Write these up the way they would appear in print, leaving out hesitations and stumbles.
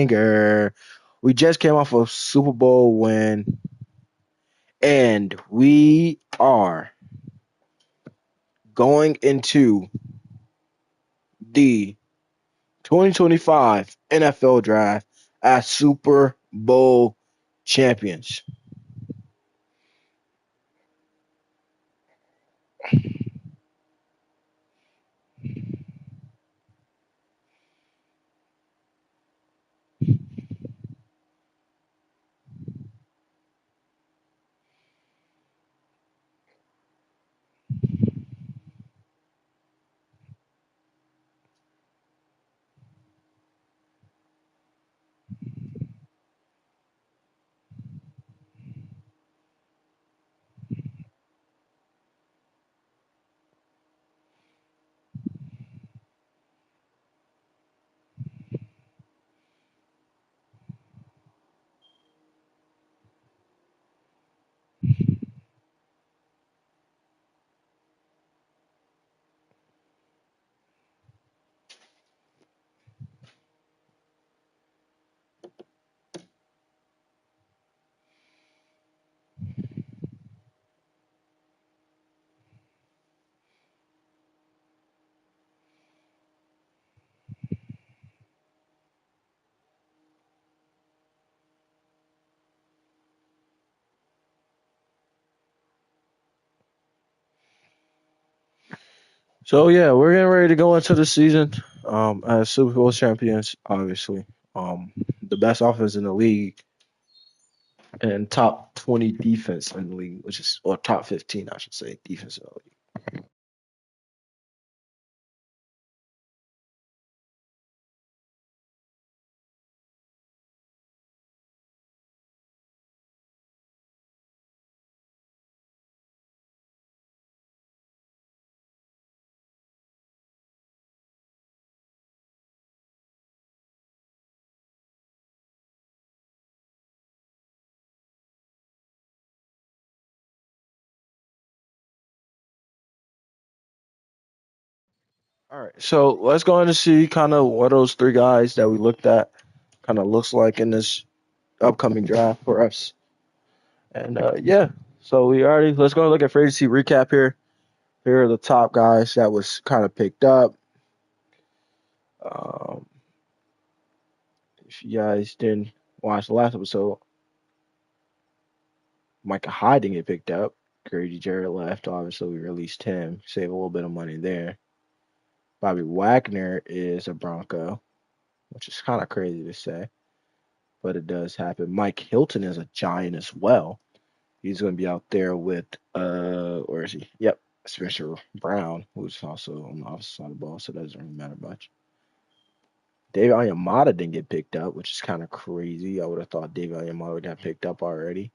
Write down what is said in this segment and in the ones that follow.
banger. We just came off a Super Bowl win, and we are going into the 2025 NFL Draft as Super Bowl champions. So yeah, we're getting ready to go into the season as Super Bowl champions. Obviously, the best offense in the league and top 20 defense in the league, which is or top 15, I should say, defense in the league. All right, so let's go in and see kind of what those three guys that we looked at kind of looks like in this upcoming draft for us. And yeah, so we already let's go and look at free agency recap here. Here are the top guys that was kind of picked up. Um, if you guys didn't watch the last episode, Micah Hyde didn't get picked up. Grady Jarrett left. Obviously, we released him, save a little bit of money there. Bobby Wagner is a Bronco, which is kind of crazy to say, but it does happen. Mike Hilton is a Giant as well. He's going to be out there with where is he? Yep, Spencer Brown, who's also on the opposite side of the ball, so that doesn't really matter much. David Onyemata didn't get picked up, which is kind of crazy. I would have thought David Onyemata would have picked up already,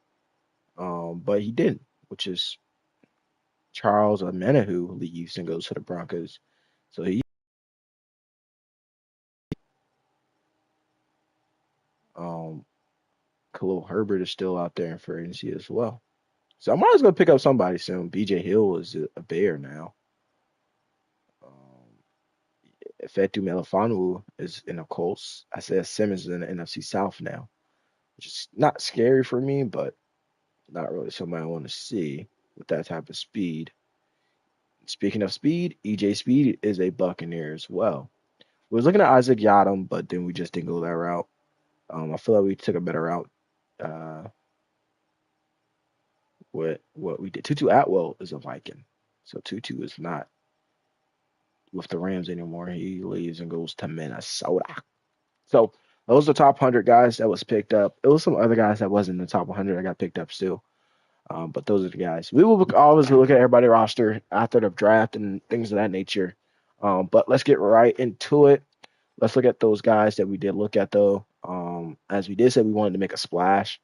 but he didn't, which is Charles Omenihu leaves and goes to the Broncos. So he, um, Khalil Herbert is still out there in free agency as well. So I might as well pick up somebody soon. BJ Hill is a Bear now. Um, Fetu Melifonwu is in the Colts. I said Simmons is in the NFC South now, which is not scary for me, but not really somebody I want to see with that type of speed. Speaking of speed, EJ Speed is a Buccaneer as well. We was looking at Isaac Yadam, but then we just didn't go that route. I feel like we took a better route. Uh, what we did. Tutu Atwell is a Viking, so Tutu is not with the Rams anymore. He leaves and goes to Minnesota. So those are the top 100 guys that was picked up. It was some other guys that wasn't in the top 100 that got picked up still. But those are the guys. We will always look at everybody's roster after the draft and things of that nature. But let's get right into it. Let's look at those guys that we did look at, though. As we did say, we wanted to make a splash.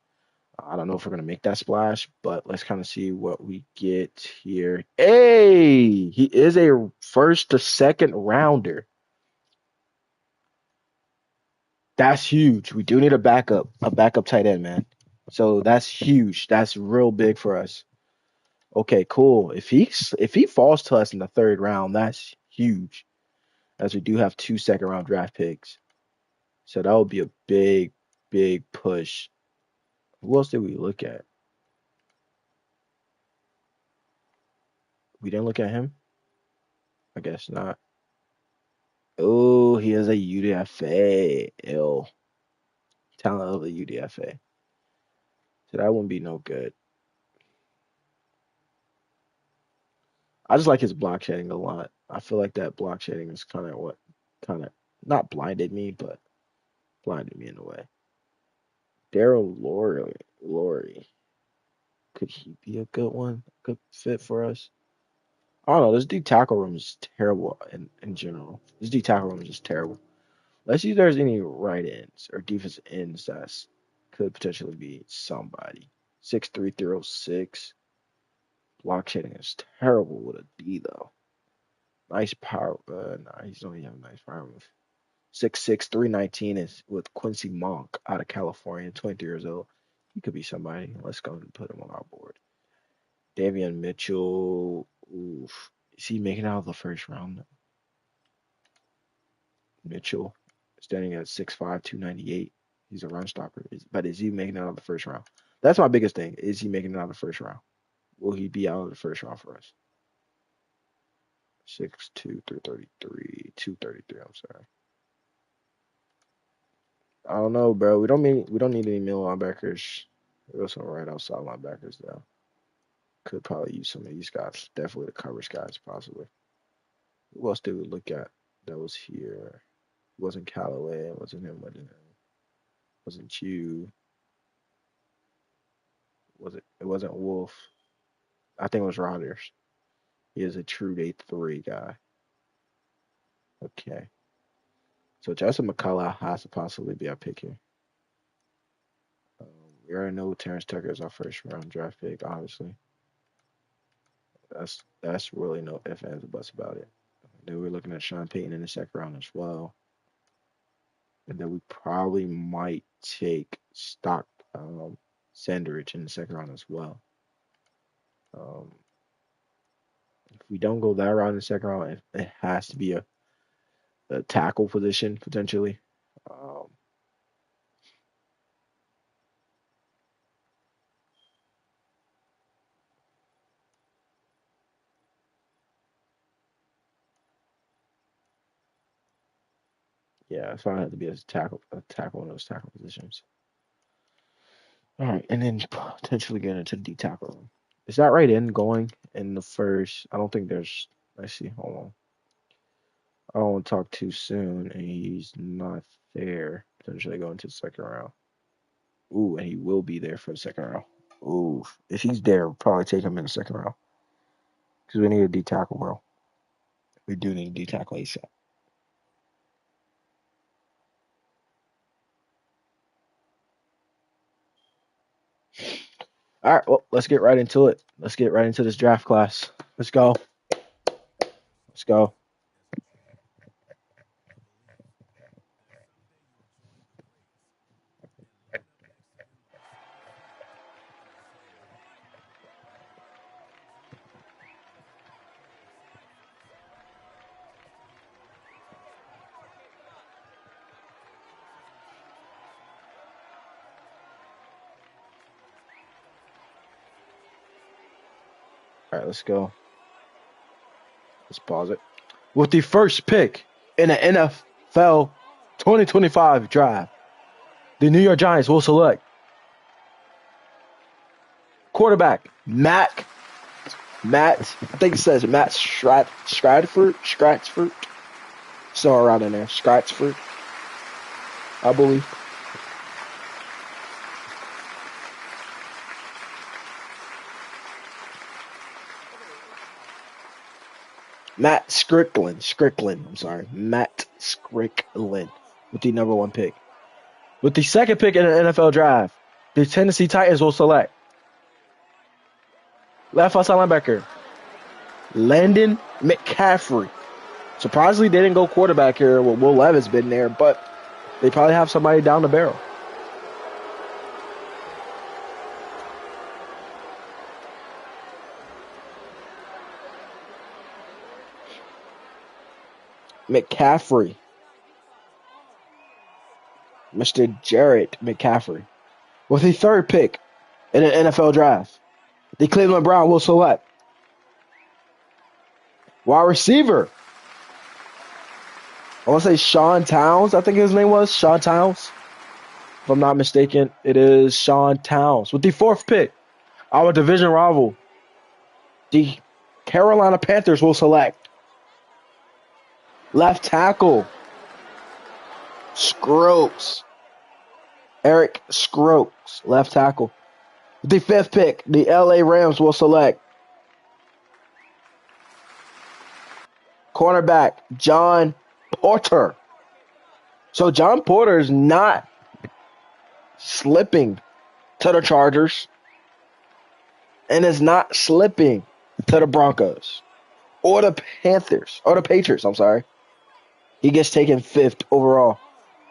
I don't know if we're going to make that splash, but let's kind of see what we get here. Hey, he is a first to second rounder. That's huge. We do need a backup tight end, man. So that's huge. That's real big for us. Okay, cool. If he falls to us in the third round, that's huge. As we do have two second round draft picks. So that would be a big, big push. Who else did we look at? We didn't look at him? I guess not. Oh, he has a UDFA. Ill. Talent of a UDFA. So that wouldn't be no good. I just like his block shedding a lot. I feel like that block shedding is kind of what kind of not blinded me, but blinded me in a way. Daryl Laurie. Could he be a good one? Good fit for us? I don't know. This D tackle room is terrible in general. This D tackle room is just terrible. Let's see if there's any right ends or defensive ends that could potentially be somebody. 6'3", 306. Block shedding is terrible with a D though. Nice power. Nah, he's only have a nice power move. 6'6", 319 is with Quincy Monk out of California, 23 years old. He could be somebody. Let's go and put him on our board. Davion Mitchell. Oof. Is he making out of the first round? Mitchell, standing at 6'5", 298. He's a run stopper. But is he making it out of the first round? That's my biggest thing. Is he making it out of the first round? Will he be out of the first round for us? 6'2", 333, 233. I'm sorry. I don't know, bro. We don't need any middle linebackers. There's some right outside linebackers though. Could probably use some of these guys. Definitely the coverage guys, possibly. Who else did we look at that was here? It wasn't Callaway. It wasn't him. Wasn't you. Was it? It wasn't Wolf. I think it was Rodgers. He is a true day 3 guy. Okay. So Justin McCullough has to possibly be our pick here. Um, we already know Terrence Tucker is our first round draft pick, obviously. That's really no ifs, ands, or buts about it. Then we're looking at Sean Payton in the second round as well. And then we probably might take Stock Sandridge in the second round as well. Um, if we don't go that route in the second round, it has to be a tackle position potentially. Um, yeah, it's probably have to be a tackle in those tackle positions. All right, and then potentially get into the D tackle room. Is that right in going in the first? I don't think there's. Let's see. Hold on. I don't want to talk too soon, and he's not there. Potentially going to the second round. Ooh, and he will be there for the second round. Ooh, if he's there, we'll probably take him in the second round because we need a D tackle, bro. We do need a D tackle ASAP. All right, well, let's get right into it. Let's get right into this draft class. Let's go. Let's go. All right, let's go. Let's pause it. With the first pick in the NFL 2025 draft, the New York Giants will select quarterback Matt. I think it says Matt Stratford, somewhere around in there, Stratford, I believe. Strickland. I'm sorry, Matt Strickland with the number 1 pick. With the second pick in the NFL draft, the Tennessee Titans will select left outside linebacker Landon McCaffrey. Surprisingly, they didn't go quarterback here. Well, Will Levis been there, but they probably have somebody down the barrel. McCaffrey. Mr. Jarrett McCaffrey. With the third pick in the NFL draft, the Cleveland Browns will select wide receiver. I want to say Sean Towns, I think his name was. Sean Towns. If I'm not mistaken, it is Sean Towns. With the fourth pick, our division rival, the Carolina Panthers will select left tackle, Scrokes. Eric Scrokes, left tackle. With the fifth pick, the LA Rams will select cornerback, John Porter. So John Porter is not slipping to the Chargers and is not slipping to the Broncos or the Panthers or the Patriots. I'm sorry. He gets taken fifth overall.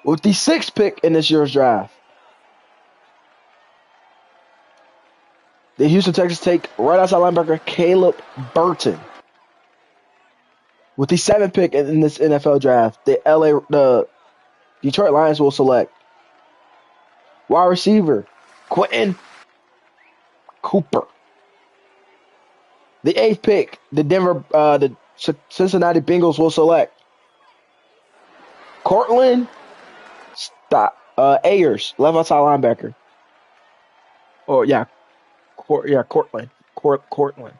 With the sixth pick in this year's draft, the Houston Texans take right outside linebacker Caleb Burton. With the seventh pick in this NFL draft, the Detroit Lions will select wide receiver Quentin Cooper. The eighth pick, the Cincinnati Bengals will select Cortland Ayers, left outside linebacker. Oh yeah, Cortland. Cortland.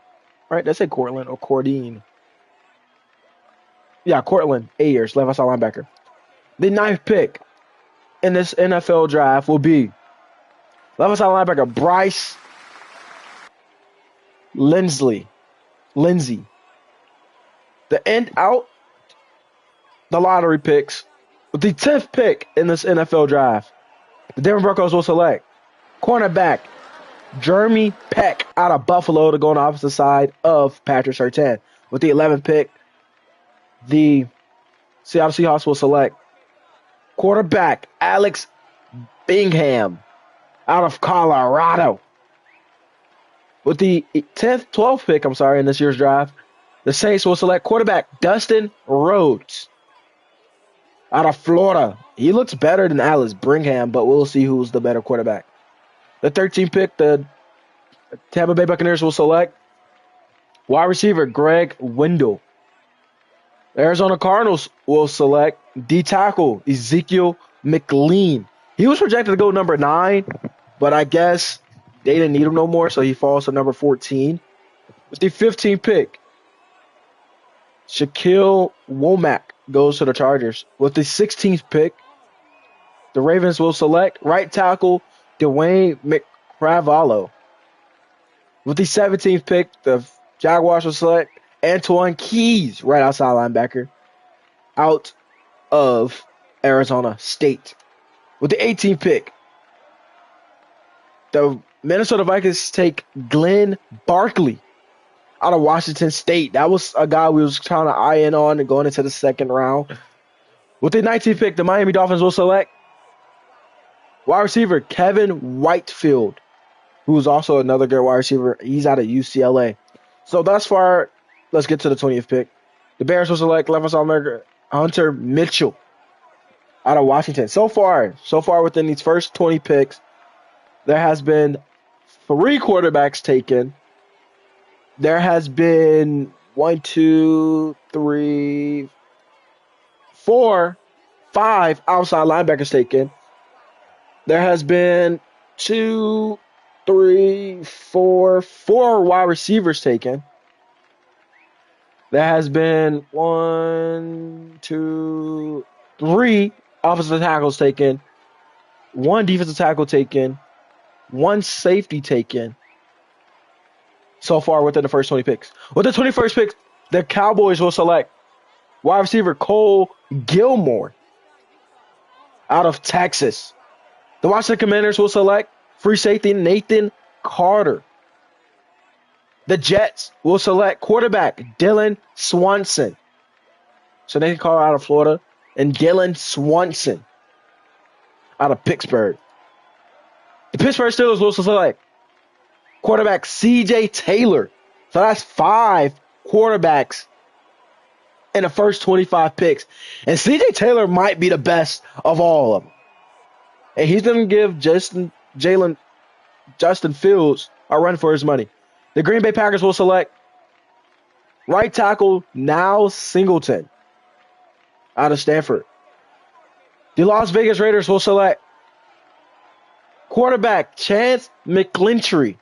Right? Did I say Cortland or Cordine? Yeah, Cortland Ayers, left outside linebacker. The ninth pick in this NFL draft will be left outside linebacker Bryce Lindsey. The end out the lottery picks. With the 10th pick in this NFL draft, the Denver Broncos will select cornerback Jeremy Peck out of Buffalo to go on the opposite side of Patrick Surtain. With the 11th pick, the Seattle Seahawks will select quarterback Alex Bingham out of Colorado. With the 12th pick, in this year's draft, the Saints will select quarterback Dustin Rhodes out of Florida. He looks better than Alex Bingham, but we'll see who's the better quarterback. The 13th pick, the Tampa Bay Buccaneers will select wide receiver Greg Wendell. The Arizona Cardinals will select D tackle Ezekiel McLean. He was projected to go number 9, but I guess they didn't need him no more, so he falls to number 14. With the 15th pick, Shaquille Womack goes to the Chargers. With the 16th pick, the Ravens will select right tackle Dwayne McCravallo. With the 17th pick, the Jaguars will select Antoine Keys, right outside linebacker, out of Arizona State. With the 18th pick, the Minnesota Vikings take Glenn Barkley out of Washington State. That was a guy we was trying to eye in on and going into the second round. With the 19th pick, the Miami Dolphins will select wide receiver Kevin Whitefield, who is also another good wide receiver. He's out of UCLA. So thus far, let's get to the 20th pick. The Bears will select left outside linebacker Hunter Mitchell out of Washington. So far within these first 20 picks, there has been 3 quarterbacks taken. There has been 1, 2, 3, 4, 5 outside linebackers taken. There has been 2, 3, 4 wide receivers taken. There has been 1, 2, 3 offensive tackles taken, 1 defensive tackle taken, 1 safety taken so far within the first 20 picks. With the 21st pick, the Cowboys will select wide receiver Cole Gilmore out of Texas. The Washington Commanders will select free safety Nathan Carter. The Jets will select quarterback Dylan Swanson. So Nathan Carter out of Florida and Dylan Swanson out of Pittsburgh. The Pittsburgh Steelers will select quarterback C.J. Taylor. So that's 5 quarterbacks in the first 25 picks. And C.J. Taylor might be the best of all of them. and he's going to give Justin Fields a run for his money. The Green Bay Packers will select right tackle Now Singleton out of Stanford. The Las Vegas Raiders will select quarterback Chance McGlinchey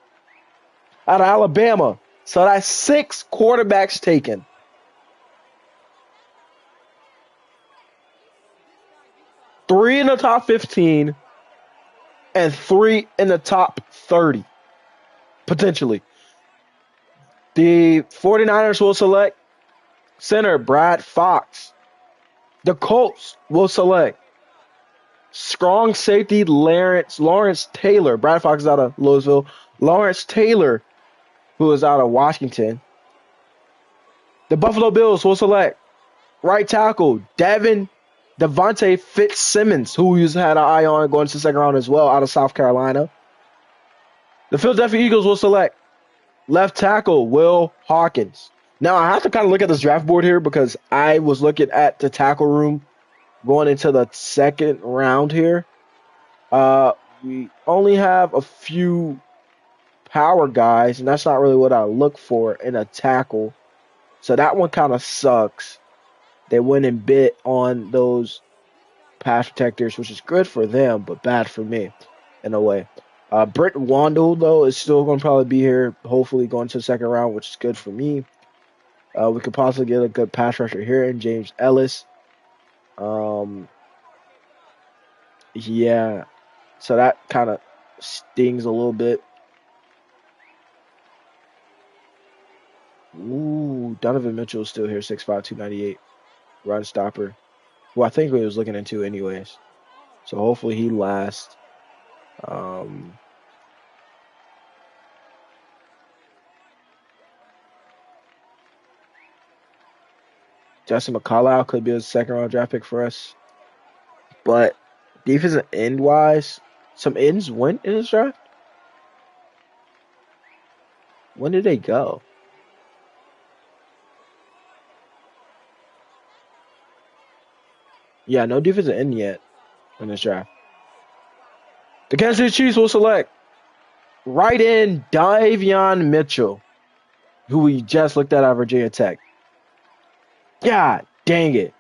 out of Alabama. So that's 6 quarterbacks taken. 3 in the top 15 and 3 in the top 30, potentially. The 49ers will select center Brad Fox. The Colts will select strong safety Lawrence Taylor. Brad Fox is out of Louisville. Lawrence Taylor, who is out of Washington. The Buffalo Bills will select right tackle Devontae Fitzsimmons, who we had an eye on going to the second round as well, out of South Carolina. The Philadelphia Eagles will select left tackle Will Hawkins. Now, I have to kind of look at this draft board here because I was looking at the tackle room going into the second round here. We only have a few power guys, and that's not really what I look for in a tackle. So that one kind of sucks. They went and bit on those pass protectors, which is good for them, but bad for me in a way. Britt Wandle, though, is still going to probably be here, hopefully going to the second round, which is good for me. We could possibly get a good pass rusher here in James Ellis. Yeah, so that kind of stings a little bit. Ooh, Donovan Mitchell is still here, 6'5", 298, run stopper, who I think we was looking into anyways. So hopefully he lasts. Justin McCullough could be a second round draft pick for us. But defensive end wise, some ends went in this draft. When did they go? Yeah, no defensive end yet in this draft. The Kansas City Chiefs will select right end Davion Mitchell, who we just looked at Virginia Tech. God dang it.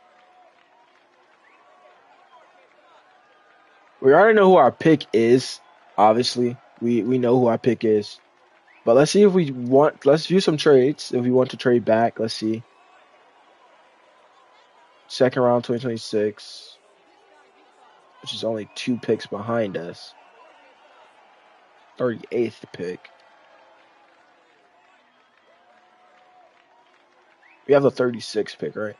We already know who our pick is, obviously. We know who our pick is. But let's see if we want, let's view some trades. If we want to trade back, let's see. Second round 2026, which is only 2 picks behind us. 38th pick. We have the 36th pick, right?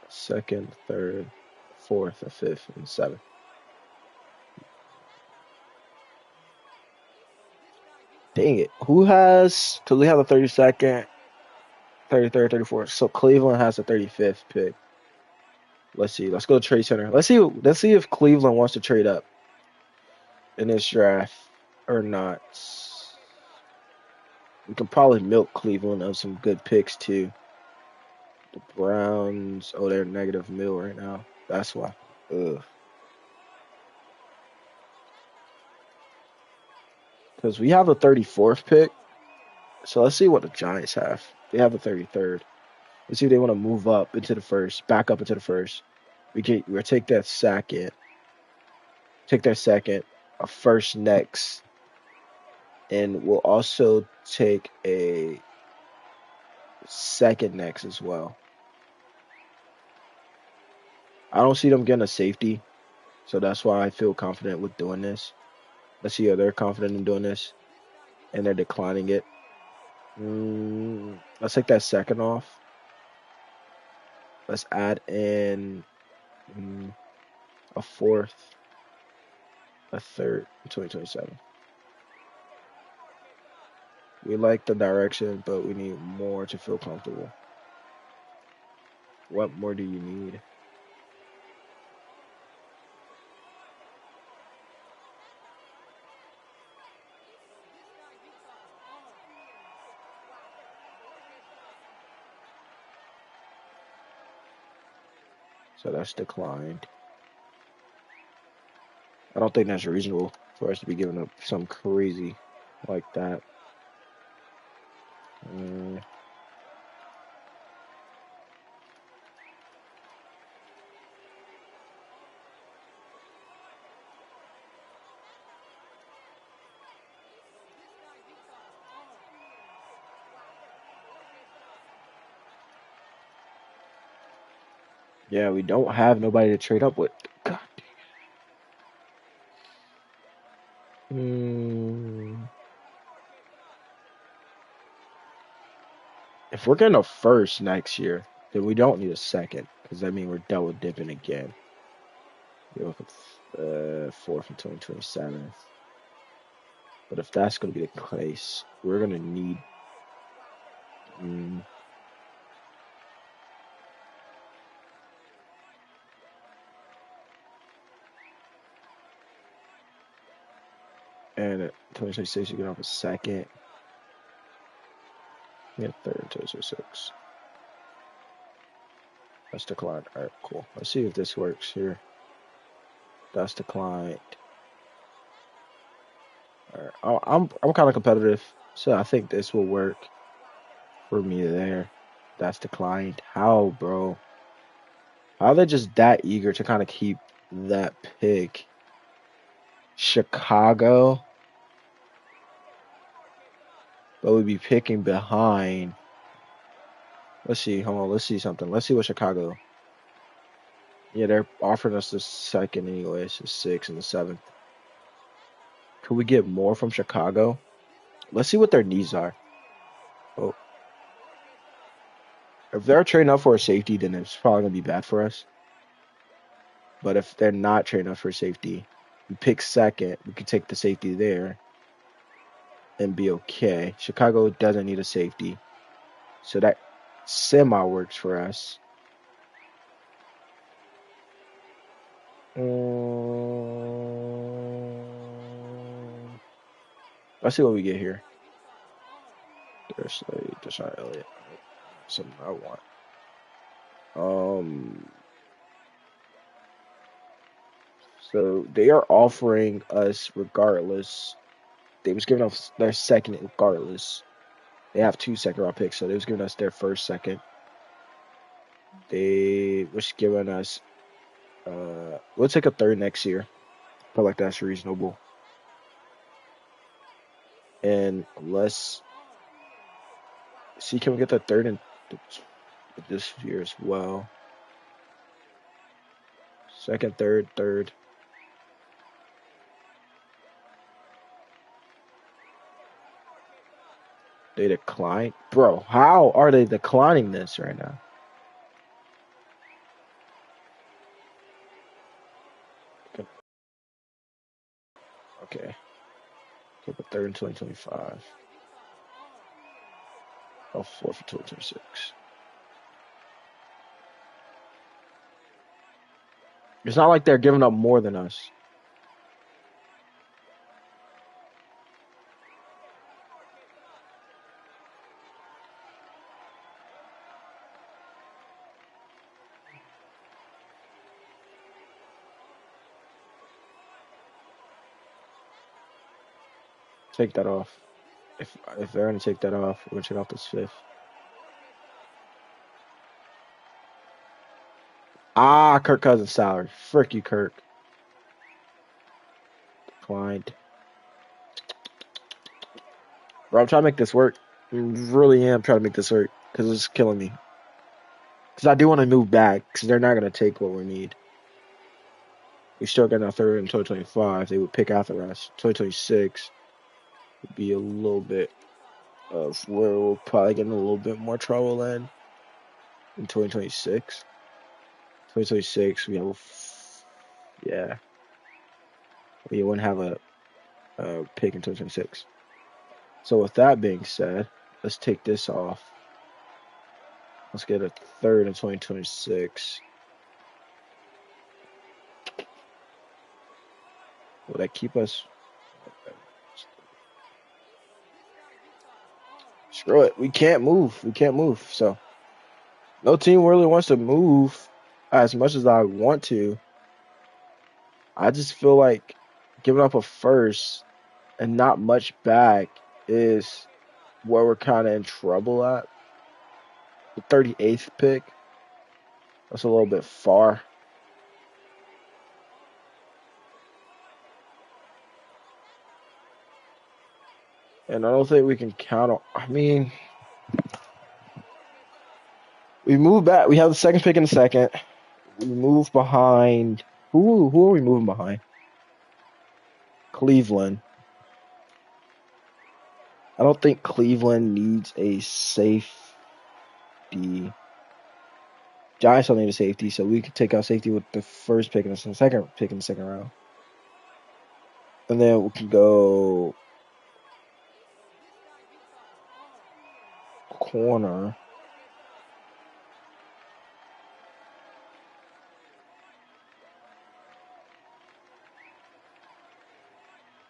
Second, third, fourth, and fifth, and seventh. Dang it. Who has, because we have the 32nd, 33rd, 34th. So Cleveland has the 35th pick. Let's see. Let's go to Trade Center. Let's see if Cleveland wants to trade up in this draft or not. We can probably milk Cleveland of some good picks too. The Browns, oh, they're negative mil right now. That's why. Ugh. Because we have the 34th pick. So let's see what the Giants have. They have the 33rd. Let's see if they want to move up into the first, back up into the first. We'll take that second. Take that second, a first next. And we'll also take a second next as well. I don't see them getting a safety. So that's why I feel confident with doing this. Let's see if they're confident in doing this. And they're declining it. Let's take that second off. Let's add in a fourth, a third, 2027. We like the direction, but we need more to feel comfortable. What more do you need? So that's declined. I don't think that's reasonable for us to be giving up something crazy like that. Yeah, we don't have nobody to trade up with. God. If we're getting a first next year, then we don't need a second because that means we're double dipping again. You're looking fourth in 2027. But if that's going to be the case, we're going to need. And 2026, you get off a second. Yeah, third in 2026. That's declined. All right, cool. Let's see if this works here. That's declined. All right. I'm kind of competitive, so I think this will work for me there. That's declined. How, bro? How are they just that eager to kind of keep that pick? Chicago, but we'd be picking behind. Let's see. Hold on. Let's see something. Let's see what Chicago. Yeah, they're offering us the second anyways, the 6th and the 7th. Could we get more from Chicago? Let's see what their needs are. Oh, if they're trading up for a safety, then it's probably gonna be bad for us. But if they're not trading up for safety, we pick second. We could take the safety there and be okay. Chicago doesn't need a safety, so that semi works for us. Let's see what we get here. There's Deshaun Elliott. Something I want. So they are offering us regardless. They was giving us their second regardless. They have 2 second-round picks, so they was giving us their first, second. They was giving us. We'll take a third next year. I feel like that's reasonable. And let's see, can we get the third in this year as well? Second, third. They decline? Bro, how are they declining this right now? Okay. Keep a third in 2025. Oh, fourth for 2026. It's not like they're giving up more than us. Take that off. If they're gonna take that off, we're gonna take off this 5th. Ah, Kirk Cousins' salary. Frick you, Kirk. Declined. Bro, I'm trying to make this work. I really am trying to make this work because it's killing me. Because I do want to move back because they're not gonna take what we need. We still got our third in 2025. They would pick out the rest. 2026 would be a little bit of where we'll probably get in a little bit more trouble in 2026. 2026, we have we wouldn't have a pick in 2026. So with that being said, let's take this off. Let's get a third in 2026. Will that keep us? Screw it. We can't move. So no team really wants to move as much as I want to, I just feel like giving up a first and not much back is where we're kind of in trouble at. The 38th pick, that's a little bit far. And I don't think we can count on. I mean, we move back. We have the second pick in the second. We move behind. Who are we moving behind? Cleveland. I don't think Cleveland needs a safety. Giants don't need a safety, so we could take out safety with the first pick in the second pick in the second round. And then we can go corner.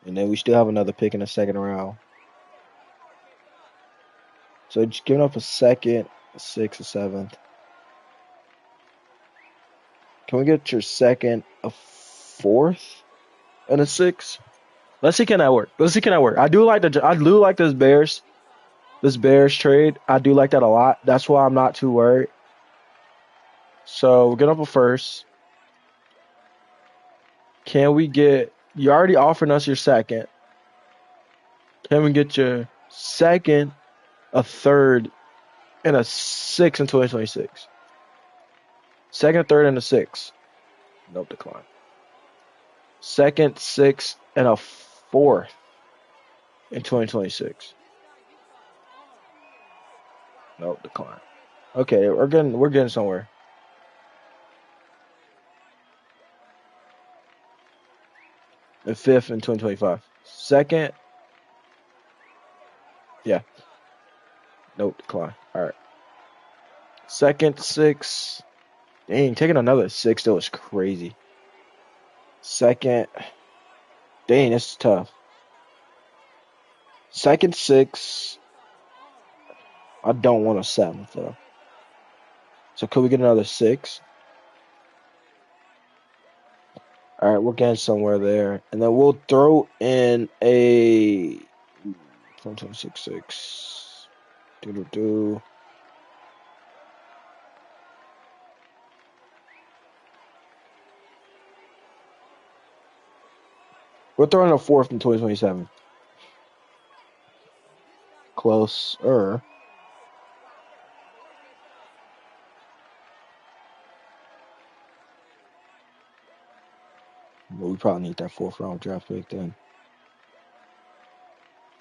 And then we still have another pick in the second round. So just giving up a second, a sixth, a seventh. Can we get your second, a fourth, and a sixth? Let's see can that work. I do like this Bears trade. I do like that a lot. That's why I'm not too worried. So we're getting up a first. Can we get? You already offering us your second. Can we get your second, a third, and a sixth in 2026? Second, third, and a sixth. Nope, decline. Second, sixth, and a fourth in 2026. Nope, decline. Okay, we're getting somewhere. The fifth in 2025. Second. Yeah. Nope, decline. All right. Second, six. Dang, taking another six still is crazy. Second. Dang, this is tough. Second, six. I don't want a seventh, though. So could we get another six? All right, we're getting somewhere there. And then we'll throw in a 1.66. Do. We're throwing a fourth in 2027. Closer. But we probably need that fourth round draft pick then.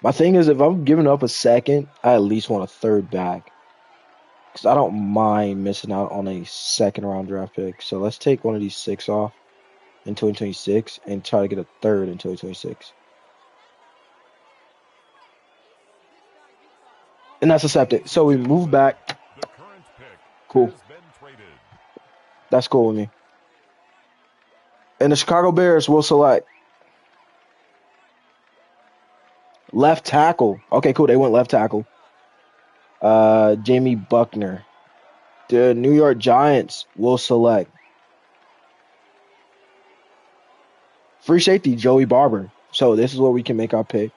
My thing is, if I'm giving up a second, I at least want a third back. Because I don't mind missing out on a second round draft pick. So let's take one of these six off in 2026 and try to get a third in 2026. And that's accepted. So we move back. Cool. That's cool with me. And the Chicago Bears will select left tackle. Okay, cool. They went left tackle. Jamie Buckner. The New York Giants will select free safety Joey Barber. So this is where we can make our pick.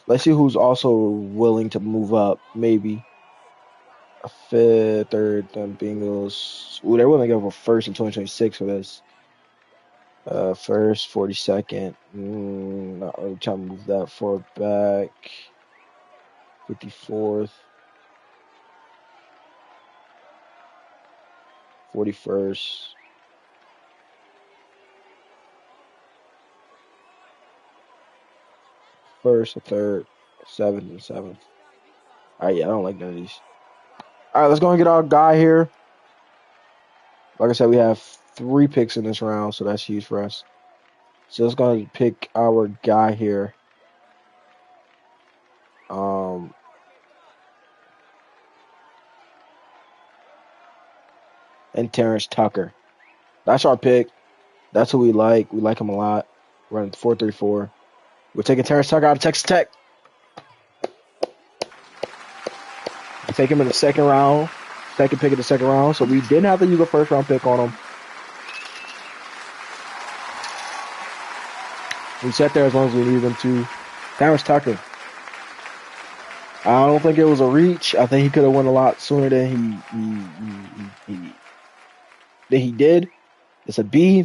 Let's see who's also willing to move up. Maybe a fifth, third, then Bengals. Ooh, they're willing to go for first in 2026 for this. First, 42nd. Not really trying to move that far back. 54th. 41st. First, a third, seventh, and seventh. All right, yeah, I don't like none of these. All right, let's go and get our guy here. Like I said, we have 3 picks in this round, so that's huge for us. So let's go and pick our guy here. And Terrence Tucker. That's our pick. That's who we like. We like him a lot. Running 4.34. We're taking Terrence Tucker out of Texas Tech. Take him in the second round. Second pick of the second round. So we didn't have to use a first round pick on him. We sat there as long as we needed them to. Terrence Tucker. I don't think it was a reach. I think he could have went a lot sooner than he did. It's a B.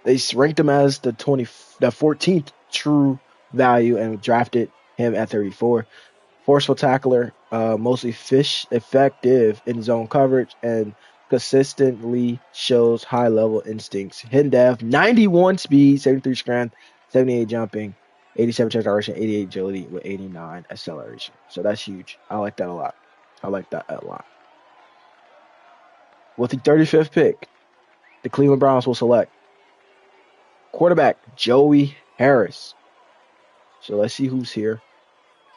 They ranked him as the 14th true value and drafted him at 34. Forceful tackler, mostly effective in zone coverage and consistently shows high level instincts. Hidden depth, 91 speed, 73 strength, 78 jumping, 87 charge direction, 88 agility with 89 acceleration. So that's huge. I like that a lot. With the 35th pick, the Cleveland Browns will select quarterback Joey Harris. So let's see who's here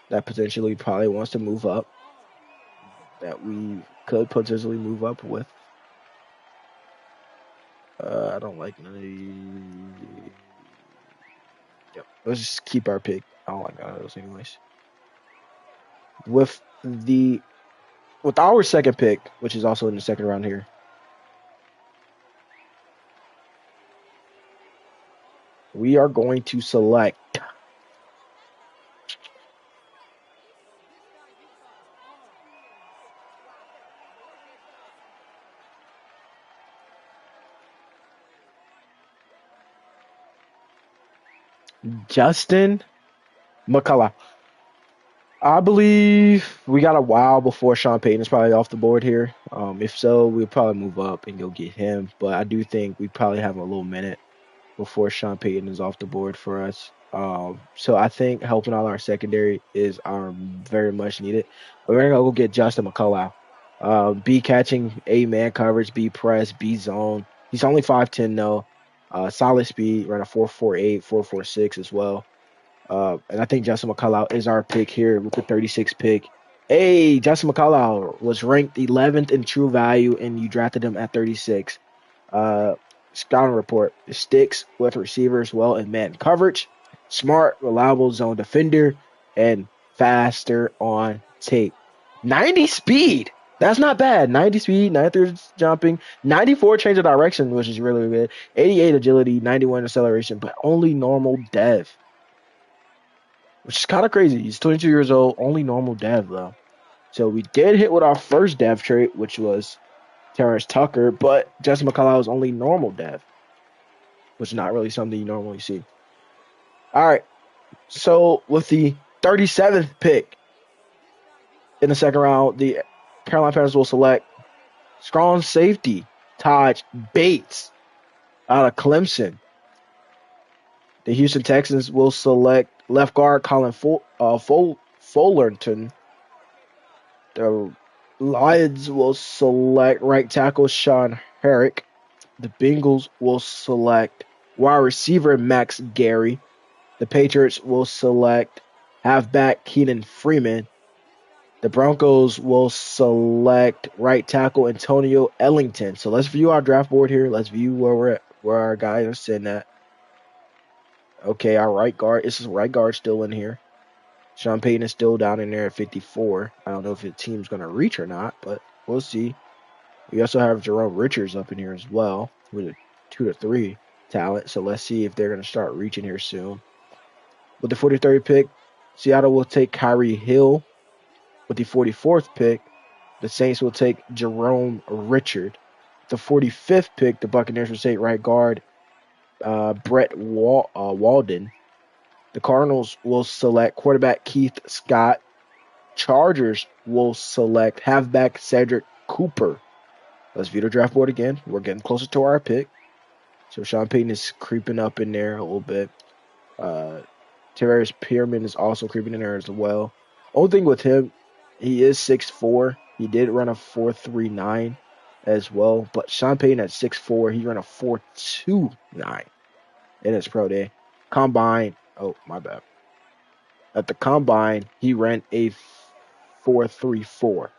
that potentially probably wants to move up, that we could potentially move up with. I don't like none of these. Yep. Let's just keep our pick. I don't like none of those anyways. With our second pick, which is also in the second round here, we are going to select Justin McCullough. I believe we got a while before Sean Payton is probably off the board here. If so, we'll probably move up and go get him. But I do think we probably have a little minute before Sean Payton is off the board for us. So I think helping out our secondary is very much needed. We're gonna go get Justin McCullough. B catching, A man coverage, B press, B zone. He's only 5'10" though. Solid speed, ran a 4.48, 4.46 as well. And I think Justin McCullough is our pick here with the 36th pick. Hey, Justin McCullough was ranked 11th in true value, and you drafted him at 36. Scouting report: sticks with receivers well in man coverage, smart, reliable zone defender, and faster on tape. 90 speed. That's not bad. 90 speed, 93 jumping, 94 change of direction, which is really good. 88 agility, 91 acceleration, but only normal dev, which is kind of crazy. He's 22 years old, only normal dev though. So we did hit with our first dev trait, which was Terrence Tucker, but Justin McCullough is only normal dev, which is not really something you normally see. All right. So with the 37th pick in the second round, the Carolina Panthers will select strong safety Taj Bates out of Clemson. The Houston Texans will select left guard Colin Fullerton. The Lions will select right tackle Sean Herrick. The Bengals will select wide receiver Max Gary. The Patriots will select halfback Keenan Freeman. The Broncos will select right tackle Antonio Ellington. So let's view our draft board here. Let's view where our guys are sitting at. Okay, our right guard. This is right guard still in here. Sean Payton is still down in there at 54. I don't know if the team's going to reach or not, but we'll see. We also have Jerome Richards up in here as well with a 2-3 talent. So let's see if they're going to start reaching here soon. With the 43rd pick, Seattle will take Kyrie Hill. With the 44th pick, the Saints will take Jerome Richard. The 45th pick, the Buccaneers will take right guard Brett Walden. The Cardinals will select quarterback Keith Scott. Chargers will select halfback Cedric Cooper. Let's view the draft board again. We're getting closer to our pick. So Sean Payton is creeping up in there a little bit. Tavares Pearman is also creeping in there as well. Only thing with him, he is 6'4". He did run a 4.39 as well. But Sean Payton at 6'4", he ran a 4.29 in his pro day. Combine, oh, my bad. At the combine, he ran a 4.34.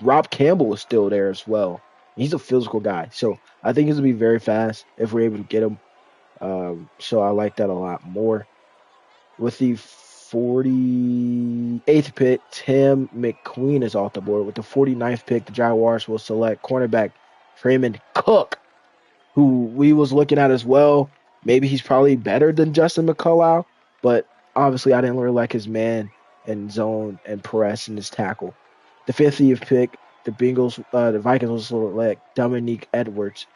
Rob Campbell is still there as well. He's a physical guy. So I think he's going to be very fast if we're able to get him. So I like that a lot more. With the 48th pick, Tim McQueen is off the board. With the 49th pick, the Jaguars will select cornerback Freeman Cook, who we was looking at as well. Maybe he's probably better than Justin McCullough, but obviously I didn't really like his man and zone and press and his tackle. The 50th pick, the Vikings will select Dominique Edwards.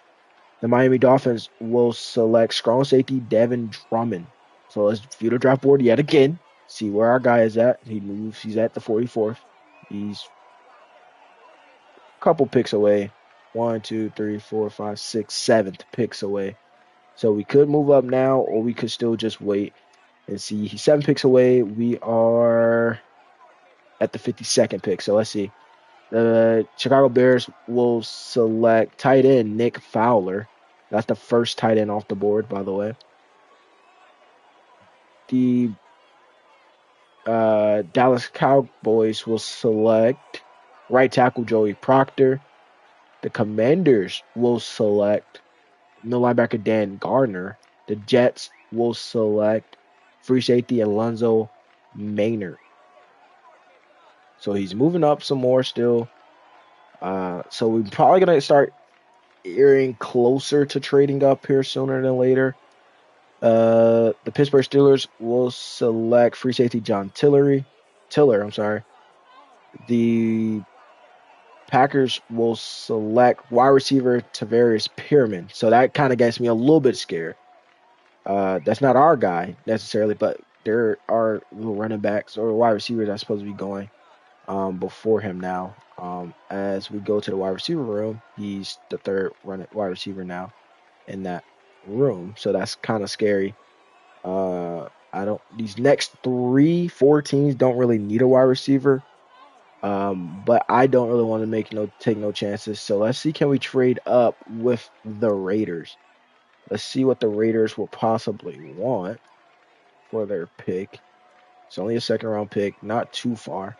The Miami Dolphins will select strong safety Devin Drummond. So let's view the draft board yet again. See where our guy is at. He moves. He's at the 44th. He's a couple picks away. 1, 2, 3, 4, 5, 6, 7th picks away. So we could move up now, or we could still just wait and see. He's 7 picks away. We are at the 52nd pick. So let's see. The Chicago Bears will select tight end Nick Fowler. That's the first tight end off the board, by the way. The Dallas Cowboys will select right tackle Joey Proctor. The Commanders will select middle linebacker Dan Gardner. The Jets will select free safety Alonzo Maynard. So he's moving up some more still. So we're probably going to start earing closer to trading up here sooner than later. The Pittsburgh Steelers will select free safety John Tiller. The Packers will select wide receiver Tavares Pierman. So that kind of gets me a little bit scared. That's not our guy necessarily, but there are little running backs or wide receivers that's supposed to be going before him now. As we go to the wide receiver room, he's the third wide receiver now in that room. So that's kind of scary. These next 3-4 teams don't really need a wide receiver. But I don't really want to take no chances. So let's see, can we trade up with the Raiders? Let's see what the Raiders will possibly want for their pick. It's only a second round pick, not too far.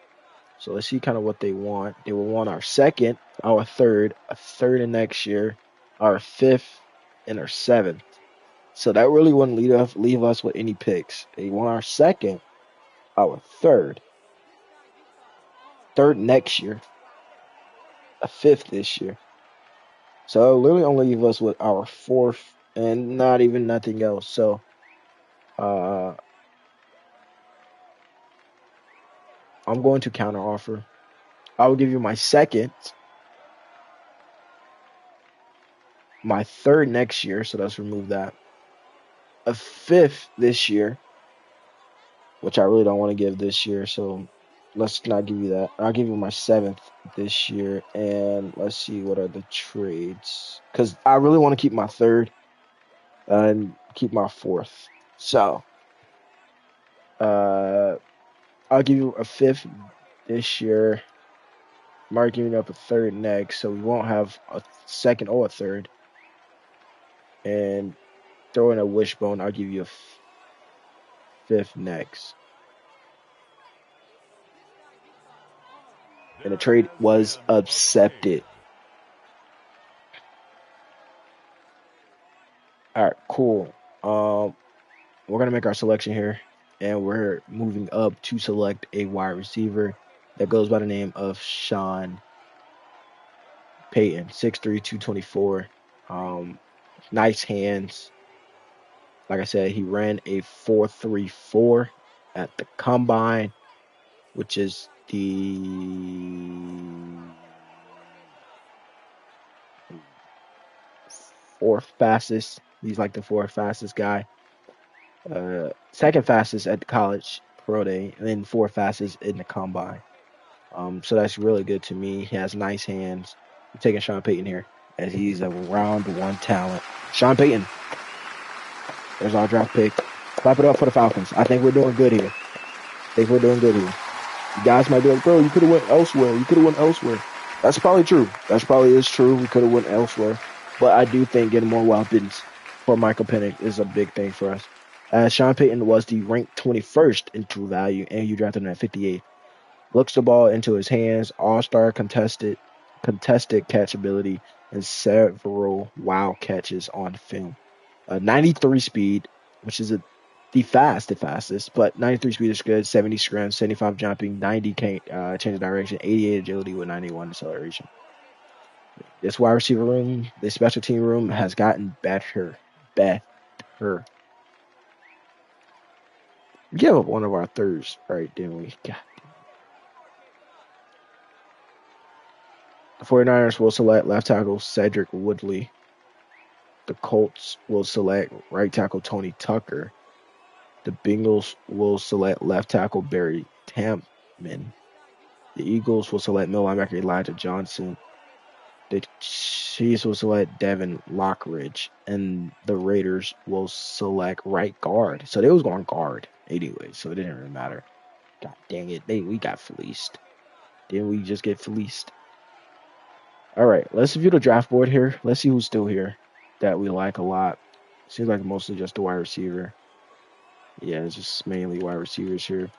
So let's see kind of what they want. They will want our second, our third, a third in next year, our fifth, and our seventh. So that really wouldn't leave us with any picks. They want our second, our third next year, a fifth this year. So it'll literally only leave us with our fourth and not even nothing else. So I'm going to counter offer. I will give you my second, my third next year. So let's remove that. A fifth this year, which I really don't want to give this year. So let's not give you that. I'll give you my seventh this year. And let's see what are the trades. Because I really want to keep my third and keep my fourth. So I'll give you a fifth this year. I'm giving up a third next, so we won't have a second or a third. And throw in a wishbone, I'll give you a fifth next. And the trade was accepted. All right, cool. We're gonna make our selection here, and we're moving up to select a wide receiver that goes by the name of Sean Payton, 6'3", 224. Nice hands. Like I said, he ran a 4.34 at the combine, which is the fourth fastest. He's like the fourth fastest guy. Second fastest at the college pro day, and then fourth fastest in the combine. So that's really good to me. He has nice hands. I'm taking Sean Payton here, as he's a round one talent. Sean Payton. There's our draft pick. Clap it up for the Falcons. I think we're doing good here. You guys might be like, bro, you could have went elsewhere. That's probably true. That probably is true. We could have went elsewhere. But I do think getting more weapons for Michael Penix is a big thing for us. Sean Payton was the ranked 21st in true value, and you drafted him at 58. Looks the ball into his hands, all-star contested catch ability, and several wild catches on film. 93 speed, which is the fastest, but 93 speed is good. 70 scrums, 75 jumping, 90 change of direction, 88 agility with 91 acceleration. This wide receiver room, this special team room has gotten better. Her. We gave up one of our thirds, right, didn't we? God. The 49ers will select left tackle Cedric Woodley. The Colts will select right tackle Tony Tucker. The Bengals will select left tackle Barry Tampman. The Eagles will select middle linebacker Elijah Johnson. The Chiefs will select Devin Lockridge. And the Raiders will select right guard. So they was going guard anyway, so it didn't really matter. God dang it. We got fleeced. Didn't we just get fleeced? All right, let's view the draft board here. Let's see who's still here that we like a lot. Seems like mostly just a wide receiver. Yeah, it's just mainly wide receivers here.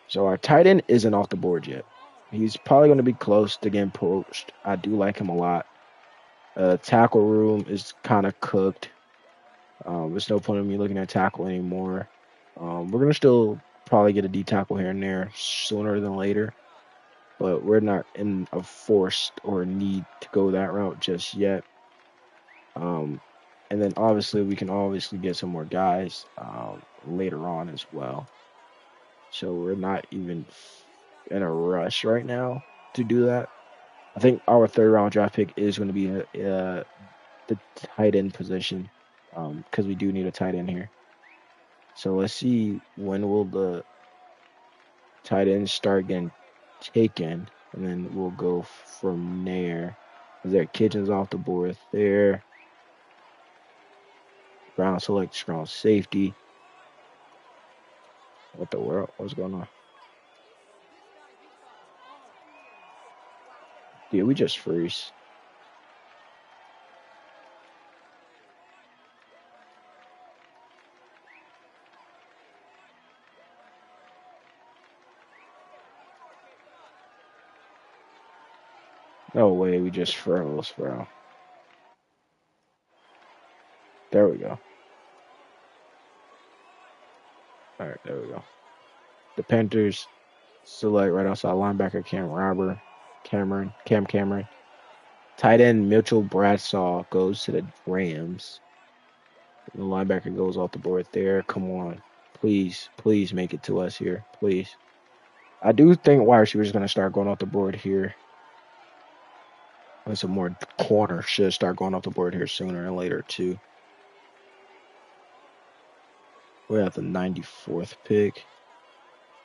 So our tight end isn't off the board yet. He's probably going to be close to getting poached. I do like him a lot. Tackle room is kind of cooked. There's no point in me looking at tackle anymore. We're going to still probably get a D tackle here and there sooner than later. But we're not in a forced or need to go that route just yet. And then obviously we can get some more guys later on as well. So we're not even in a rush right now to do that. I think our third round draft pick is going to be the tight end position because we do need a tight end here. So let's see when will the tight ends start getting taken, and then we'll go from there. There, Kitchens off the board there. Brown select strong safety. What the world? What's going on? Dude, we just freeze. No way, we just froze, bro. There we go. All right, there we go. The Panthers select right outside linebacker Cam Cameron. Tight end Mitchell Bradshaw goes to the Rams. The linebacker goes off the board there. Come on. Please make it to us here. Please. I do think wide receivers is going to start going off the board here. And some more corners should start going off the board here sooner and later, too. We're at the 94th pick.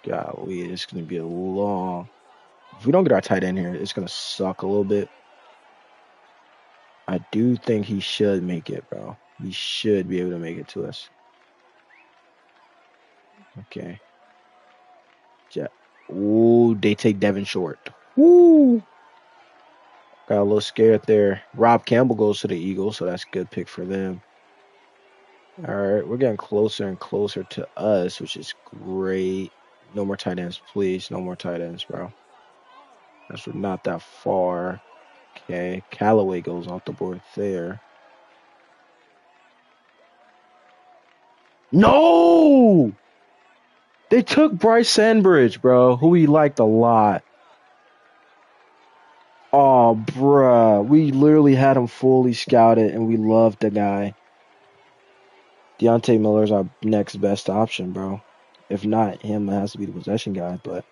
Golly, it's going to be a long. If we don't get our tight end here, it's going to suck a little bit. I do think he should make it, bro. He should be able to make it to us. Okay. Ooh, they take Devin Short. Woo! Got a little scared there. Rob Campbell goes to the Eagles, so that's a good pick for them. All right, we're getting closer and closer to us, which is great. No more tight ends, please. No more tight ends, bro. That's not that far. Okay, Callaway goes off the board there. No! They took Bryce Sandbridge, bro, who we liked a lot. Oh, bruh. We literally had him fully scouted, and we loved the guy. Deontay Miller's our next best option, bro. If not him, it has to be the possession guy, but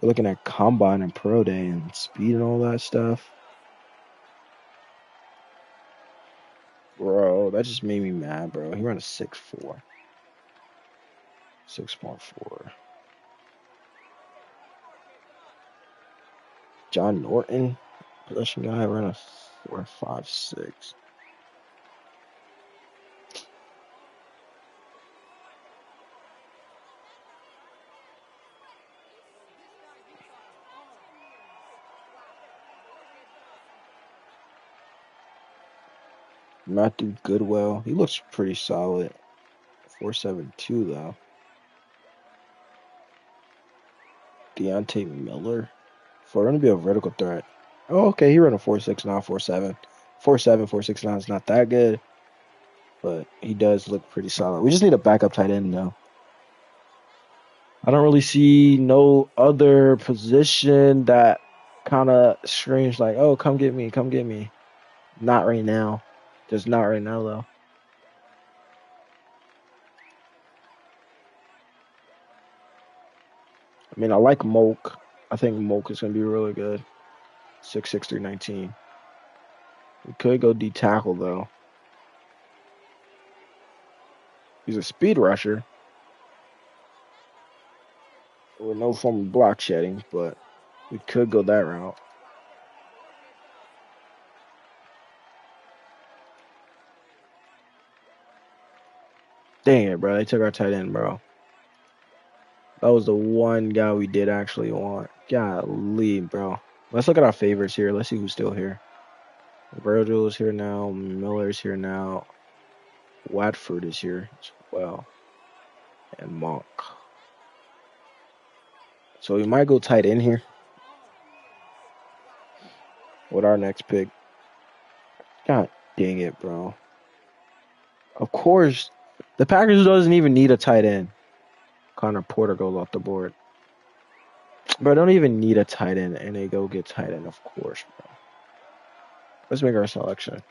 we're looking at combine and pro day and speed and all that stuff. Bro, that just made me mad, bro. He ran a 6.4. 6.4. John Norton, possession guy, ran a 4.56. Matthew Goodwell, he looks pretty solid. 4.72 though. Deontay Miller, for him to be a vertical threat. Oh, okay, he ran a 4.69, 4.7. 4.7, 4.69 is not that good, but he does look pretty solid. We just need a backup tight end though. I don't really see no other position that kind of screams like, oh, come get me. Not right now. Just not right now, though. I mean, I like Moke. I think Moke is going to be really good. 6'6", 319. We could go D tackle, though. He's a speed rusher with no form of block shedding, but we could go that route. Dang it, bro. They took our tight end, bro. That was the one guy we did actually want. Golly, bro. Let's look at our favorites here. Let's see who's still here. Virgil is here now. Miller's here now. Watford is here as well. And Monk. So we might go tight end here with our next pick. God dang it, bro. Of course, the Packers doesn't even need a tight end. Connor Porter goes off the board. Bro, don't even need a tight end, and they go get tight end, of course, bro. Let's make our selection.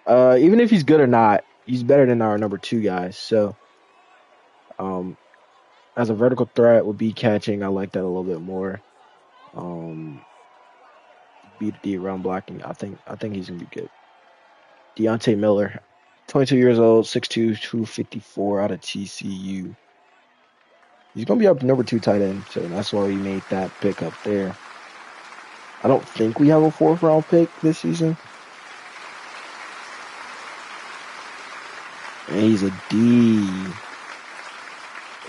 Even if he's good or not, he's better than our number 2 guys. So, as a vertical threat with B catching, I like that a little bit more. B to D run blocking, I think he's gonna be good. Deontay Miller, 22 years old, 6'2", 254 out of TCU. He's gonna be up number 2 tight end, so that's why we made that pick up there. I don't think we have a 4th round pick this season. And he's a D.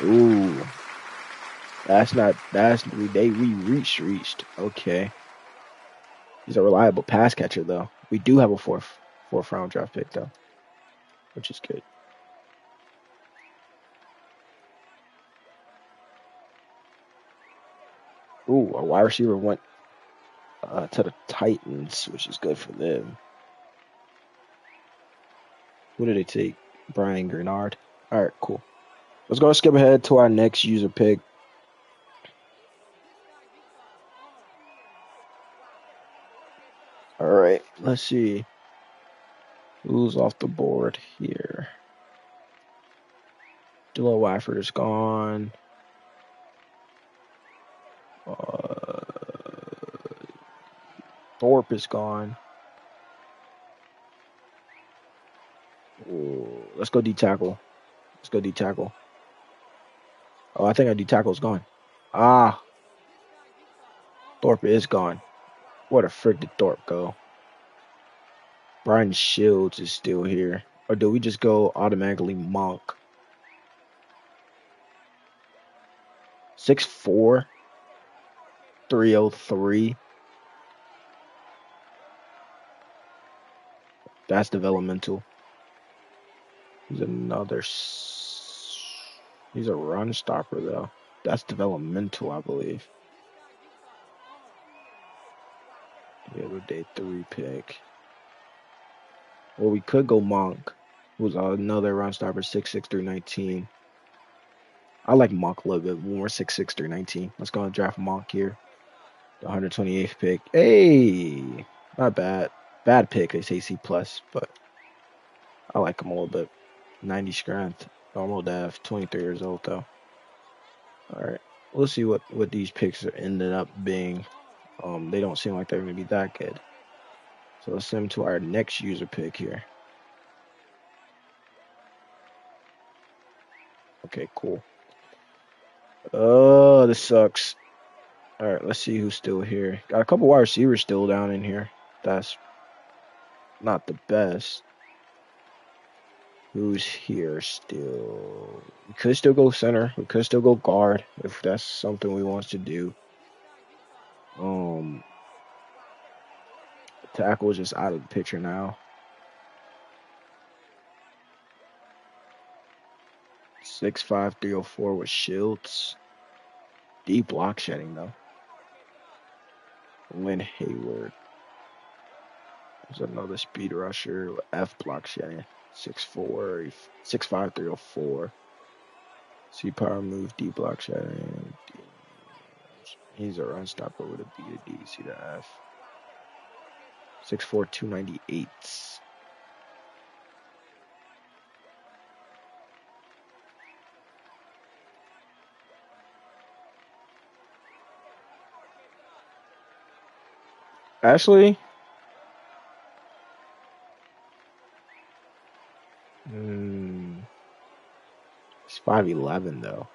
Ooh. We reached. Okay. He's a reliable pass catcher though. We do have a fourth round draft pick though, which is good. Ooh, a wide receiver went to the Titans, which is good for them. Who did they take? Brian Grenard. All right, cool. Let's go skip ahead to our next user pick. All right, let's see who's off the board here. Delo Wafford is gone. Thorpe is gone. Ooh, let's go D tackle. Oh, I think our D tackle is gone. Ah, Thorpe is gone. Where the frick did Thorpe go? Brian Shields is still here. Or do we just go automatically Monk? 6'4", 303. That's developmental. He's a run stopper though. That's developmental, I believe. Yeah, we're day 3 pick. Or we could go Monk, who's another run stopper, 6'6", 319. I like Monk a little bit more, 6'6", 319. Let's go and draft Monk here. The 128th pick. Hey, not bad. Bad pick, they say C+, but I like him a little bit. 90 strength, normal dev, 23 years old though. All right, we'll see what these picks are ended up being. They don't seem like they're going to be that good. So let's send them to our next user pick here. Okay, cool. Oh, this sucks. All right, let's see who's still here. Got a couple wide receivers still down in here. That's not the best. Who's here still? We could still go center. We could still go guard if that's something we want to do. Tackle is just out of the picture now. 6'5", 304 with Shields. Deep block shedding though. Lynn Hayward. There's another speed rusher with F block shedding. 6'4", 6'5", 304. C power move, D block shedding. He's a run stopper with a B to D. See the F. 6'4", 298. Actually, mm, he's 5'11" though.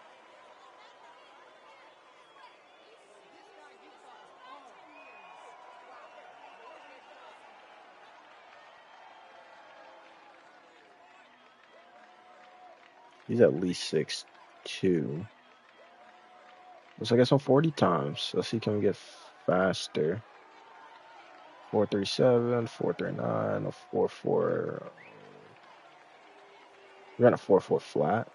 He's at least 6'2". Looks like it's on 40 times. Let's see, can we get faster? 4.37, 4.39, a 4.4. We got a 4.4 flat.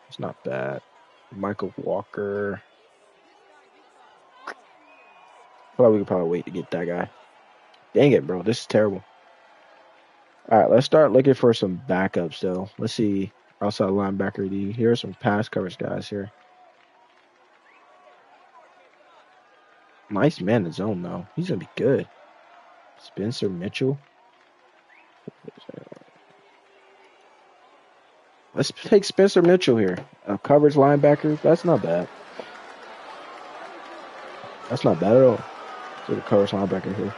It's not bad. Michael Walker. I feel like we could probably wait to get that guy. Dang it, bro. This is terrible. All right, let's start looking for some backups, though. Let's see. Outside linebacker D. Here are some pass coverage guys here. Nice man in zone, though. He's going to be good. Spencer Mitchell. Let's take Spencer Mitchell here. Coverage linebacker. That's not bad. That's not bad at all. So the coverage linebacker here.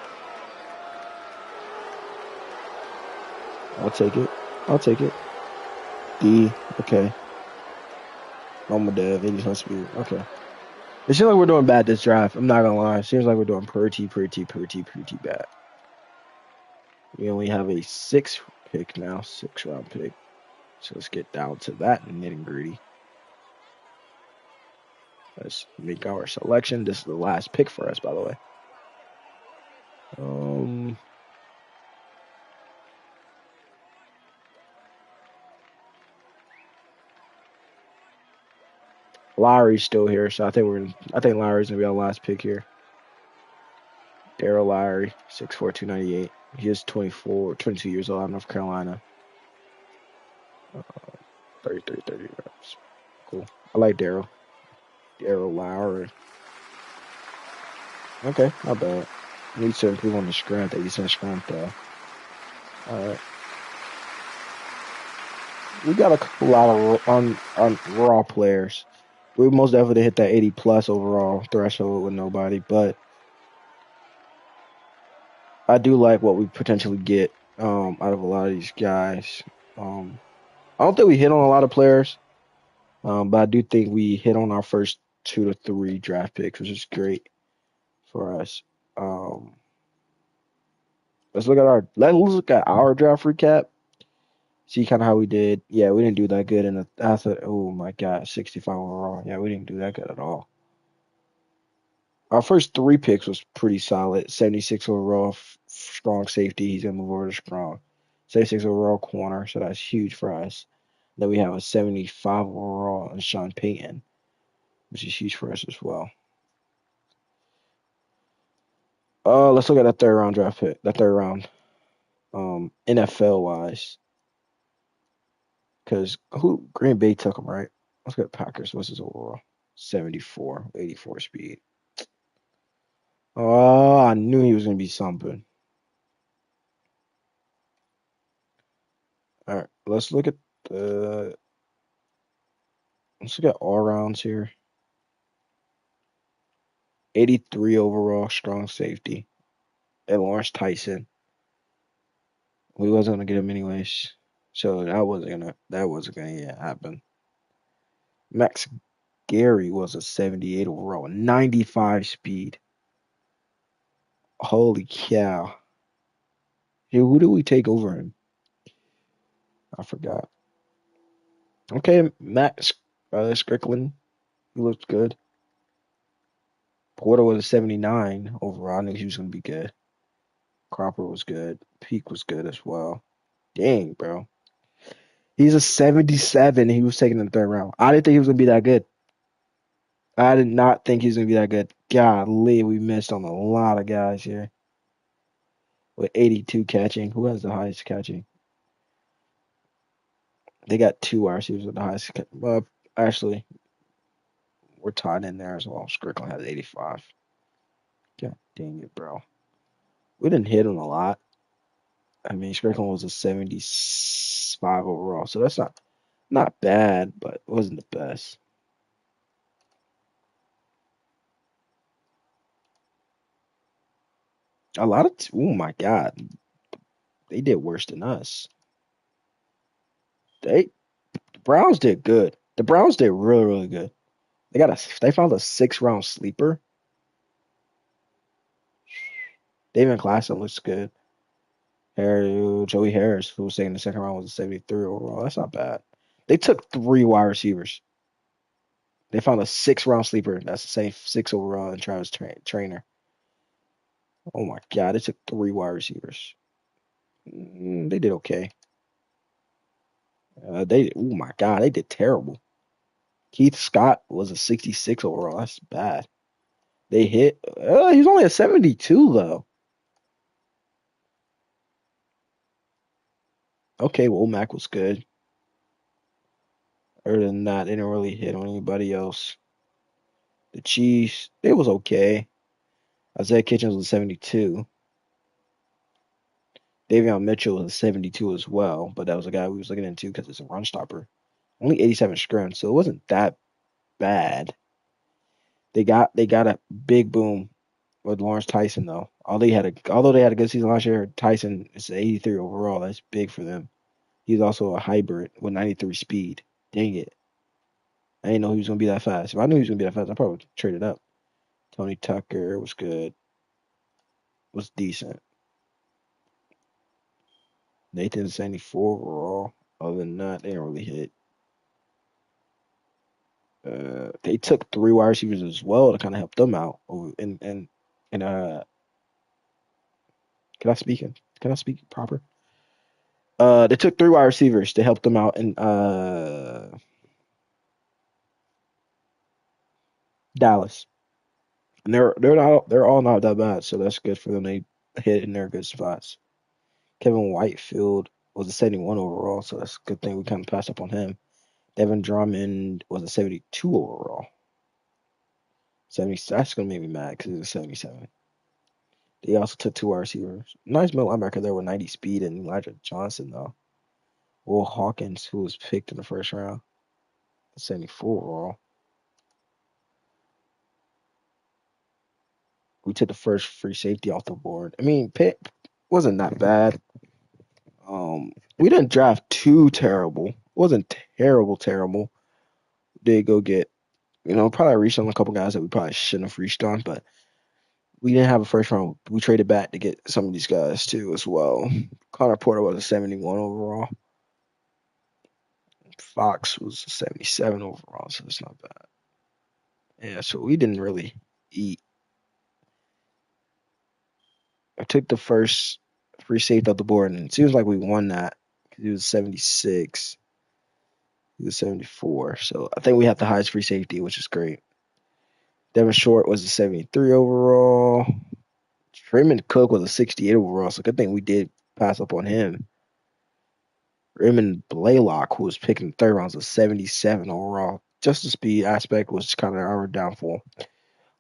I'll take it. I'll take it. D. Okay. Normal dev. 80 speed. Okay. It seems like we're doing bad this draft. I'm not gonna lie. It seems like we're doing pretty bad. We only have a 6 pick now, 6 round pick. So let's get down to that nitty gritty. Let's make our selection. This is the last pick for us, by the way. Lowry's still here, so I think Lowry's gonna be our last pick here. Daryl Lowry, 6'4", 298. He is 22 years old out of North Carolina. 30 reps. Cool. I like Daryl. Daryl Lowry. Okay, not bad. Needs to improve on the strength. 80% strength, though. All right. We got a lot of on raw players. We most definitely hit that 80 plus overall threshold with nobody, but I do like what we potentially get out of a lot of these guys. I don't think we hit on a lot of players, but I do think we hit on our first 2 to 3 draft picks, which is great for us. Um, let's look at our draft recap. See kind of how we did. Yeah, we didn't do that good in the. I thought, oh my god, 65 overall. Yeah, we didn't do that good at all. Our first 3 picks was pretty solid. 76 overall, strong safety. He's gonna move over to strong. 76 overall corner, so that's huge for us. Then we have a 75 overall and Sean Payton, which is huge for us as well. Let's look at that 3rd round draft pick. That 3rd round, NFL wise, because who Green Bay took him, right? Let's get Packers. What's his overall? 74, 84 speed. Oh, I knew he was gonna be something. All right, the let's look at all rounds here. 83 overall, strong safety. And Lawrence Tyson. We wasn't gonna get him anyways. So that wasn't gonna happen. Max Gary was a 78 overall, 95 speed. Holy cow. Hey, who do we take over him? I forgot. Okay, Max Strickland. He looked good. Porter was a 79 overall. I knew he was gonna be good. Cropper was good. Peak was good as well. Dang, bro. He's a 77. He was taken in the 3rd round. I didn't think he was gonna be that good. I did not think he was gonna be that good. Golly, we missed on a lot of guys here. With 82 catching. Who has the highest catching? They got 2 wide receivers with the highest. Well, actually, we're tied in there as well. Strickland has 85. God dang it, bro. We didn't hit him a lot. I mean, Strickland was a 75 overall, so that's not bad, but it wasn't the best. A lot of oh my god, they did worse than us. The Browns did good. The Browns did really really good. They found a 6 round sleeper. David Classen looks good. Joey Harris, who was taken in the second round, was a 73 overall. That's not bad. They took 3 wide receivers. They found a 6 round sleeper. That's the same 6 overall in Trainer. Oh my god, they took 3 wide receivers. They did okay. Oh my god, they did terrible. Keith Scott was a 66 overall. That's bad. They hit. He's only a 72 though. Okay, well Mac was good. Other than that, they didn't really hit on anybody else. The Chiefs, they was okay. Isaiah Kitchens was a 72. Davion Mitchell was a 72 as well, but that was a guy we was looking into because it's a run stopper. Only 87 scrim, so it wasn't that bad. They got a big boom with Lawrence Tyson though. Although they had a good season last year, Tyson is 83 overall. That's big for them. He's also a hybrid with 93 speed. Dang it. I didn't know he was gonna be that fast. If I knew he was gonna be that fast, I probably traded up. Tony Tucker was good. Was decent. Nathan 74 overall. Other than that, they didn't really hit. They took 3 wide receivers as well to kind of help them out. And can I speak? Can I speak proper? They took 3 wide receivers to help them out in Dallas, and they're all not that bad, so that's good for them. They hit in their good spots. Kevin Whitefield was a 71 overall, so that's a good thing we kind of passed up on him. Devin Drummond was a 72 overall. 70, that's gonna make me mad because he's a 77. They also took 2 wide receivers. Nice middle linebacker there with 90 speed and Elijah Johnson though. Will Hawkins, who was picked in the first round, 74 overall. We took the first free safety off the board. I mean, Pitt wasn't that bad. We didn't draft too terrible. It wasn't terrible, terrible. Did go get, probably reached on a couple guys that we probably shouldn't have reached on, but we didn't have a first round. We traded back to get some of these guys too as well. Connor Porter was a 71 overall. Fox was a 77 overall, so it's not bad. Yeah, so we didn't really eat. I took the first free safety off the board, and it seems like we won that because he was 76. He was 74. So I think we have the highest free safety, which is great. Devin Short was a 73 overall. Raymond Cook was a 68 overall, so good thing we did pass up on him. Raymond Blaylock, who was picked in the third round, was a 77 overall. Just the speed aspect was kind of our downfall.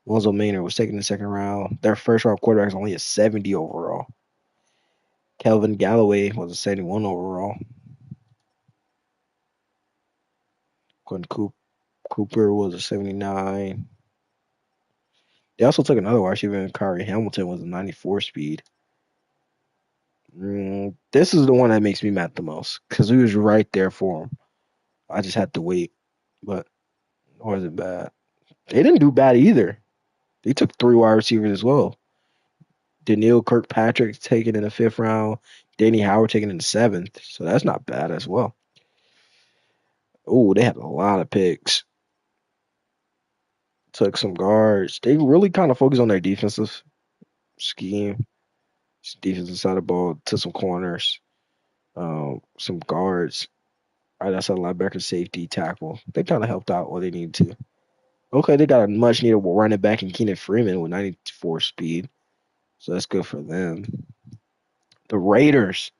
Lonzo Maynard was taken in the second round. Their first round quarterback is only a 70 overall. Kelvin Galloway was a 71 overall. Quentin Cooper was a 79. They also took another wide receiver, Kyrie Hamilton was a 94 speed. This is the one that makes me mad the most because we was right there for him. I just had to wait, but it wasn't bad. They didn't do bad either. They took 3 wide receivers as well. Daniil Kirkpatrick taken in the fifth round. Danny Howard taken in the seventh. So that's not bad as well. Oh, they had a lot of picks. Took some guards. They really kind of focused on their defensive scheme. Defensive side of the ball. Took some corners. Some guards. All right, that's a linebacker, safety, tackle. They kind of helped out what they needed to. Okay, they got a much needed running back in Keenan Freeman with 94 speed. So that's good for them. The Raiders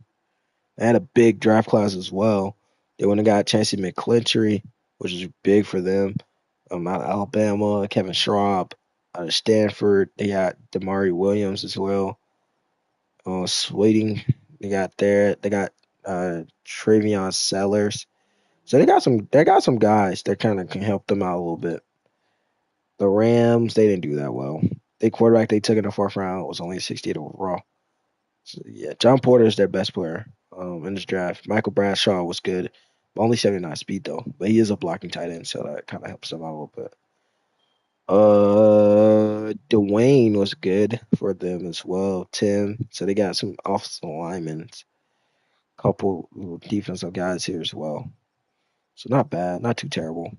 had a big draft class as well. They went and got Chancey McClintory, which is big for them. Out of Alabama, Kevin Schraub out of Stanford. They got Damari Williams as well. Sweeting, they got there. They got Travion Sellers. So they got some guys that kind of can help them out a little bit. The Rams, they didn't do that well. a quarterback they took in the fourth round was only a 68 overall. So, yeah, John Porter is their best player in this draft. Michael Bradshaw was good, but only 79 speed though. But he is a blocking tight end, so that kind of helps them out a little bit. Dwayne was good for them as well. Tim, so they got some offensive linemen, couple defensive guys here as well. So not bad, not too terrible.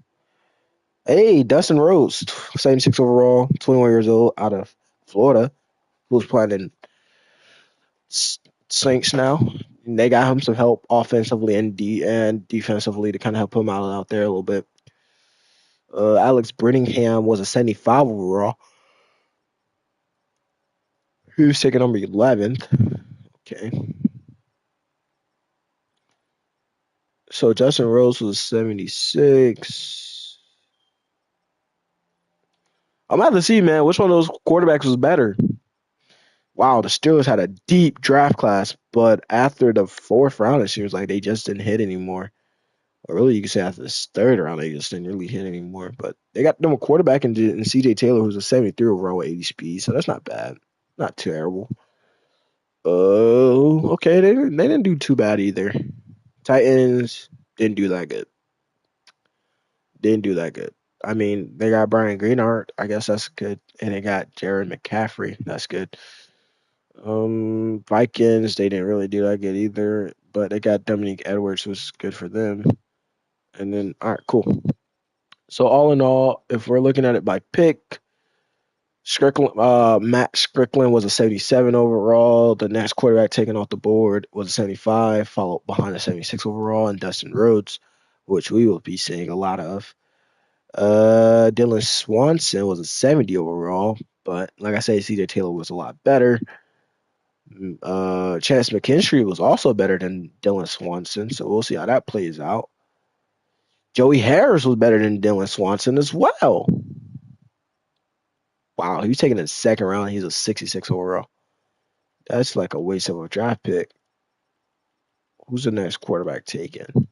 Hey, Dustin Rhodes, 76 overall, 21 years old, out of Florida, who's playing in Saints now. And they got him some help offensively and defensively to kind of help him out there a little bit. Alex Brittingham was a 75 overall. He was taking number 11th. Okay. So Justin Rose was 76. I'm about to see, man, which one of those quarterbacks was better. Wow, the Steelers had a deep draft class, but after the fourth round, it seems like they just didn't hit anymore. Or really, you could say after the third round, they just didn't really hit anymore. But they got them a quarterback in C.J. Taylor, who's a 73 overall with 80 speed, so that's not bad. Not terrible. Oh, okay, they didn't do too bad either. Titans didn't do that good. Didn't do that good. I mean, they got Brian Greenard. I guess that's good. And they got Jared McCaffrey. That's good. Vikings, they didn't really do that good either. But they got Dominique Edwards, who's good for them. And then, all right, cool. So all in all, if we're looking at it by pick, Matt Strickland was a 77 overall. The next quarterback taken off the board was a 75, followed behind a 76 overall, and Dustin Rhodes, which we will be seeing a lot of. Dylan Swanson was a 70 overall, but like I said, C.J. Taylor was a lot better. Chance McKinstry was also better than Dylan Swanson, so we'll see how that plays out. Joey Harris was better than Dylan Swanson as well. Wow, he was taken in the second round. He's a 66 overall. That's like a waste of a draft pick. Who's the next quarterback taken?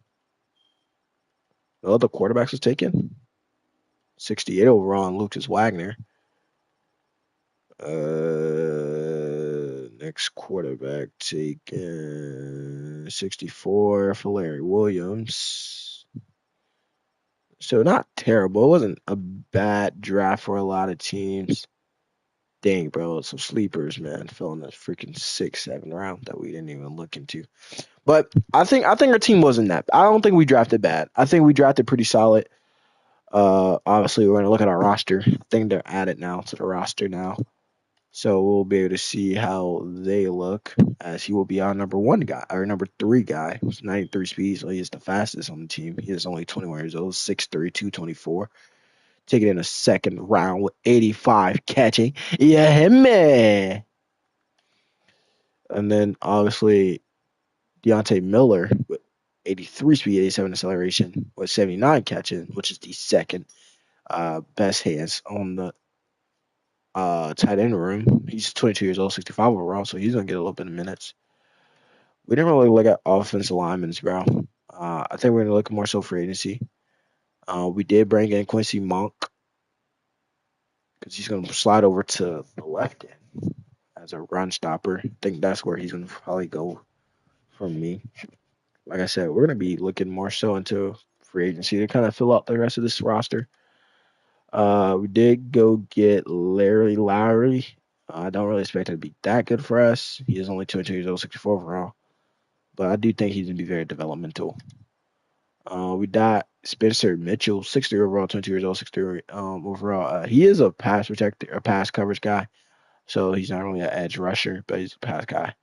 The other quarterbacks was taken. 68 overall, and Lucas Wagner. Next quarterback taken 64 for Larry Williams. So not terrible. It wasn't a bad draft for a lot of teams. Dang, bro, some sleepers, man, fell in the freaking 6th, 7th round that we didn't even look into. But I think our team wasn't that. I don't think we drafted bad. I think we drafted pretty solid. Obviously, we're gonna look at our roster. I think they're added now to the roster now. So we'll be able to see how they look, as he will be our number 1 guy, or number 3 guy. He's 93 speed, so he is the fastest on the team. He is only 21 years old, 6'3", 224. Taken in the second round with 85 catching. Yeah, man. And then, obviously, Deontay Miller with 83 speed, 87 acceleration, with 79 catching, which is the second best hands on the tight end room. He's 22 years old, 65 overall, so he's going to get a little bit of minutes. We didn't really look at offensive linemen, bro. I think we're going to look more so for agency. We did bring in Quincy Monk because he's going to slide over to the left end as a run stopper. I think that's where he's going to probably go from me. Like I said, we're going to be looking more so into free agency to kind of fill out the rest of this roster. We did go get Larry Lowry. I don't really expect him to be that good for us. He is only 22 years old, 64 overall. But I do think he's going to be very developmental. We got Spencer Mitchell, 63 overall, 22 years old, 63 overall. He is a pass protector, a pass coverage guy. So he's not only an edge rusher, but he's a pass guy.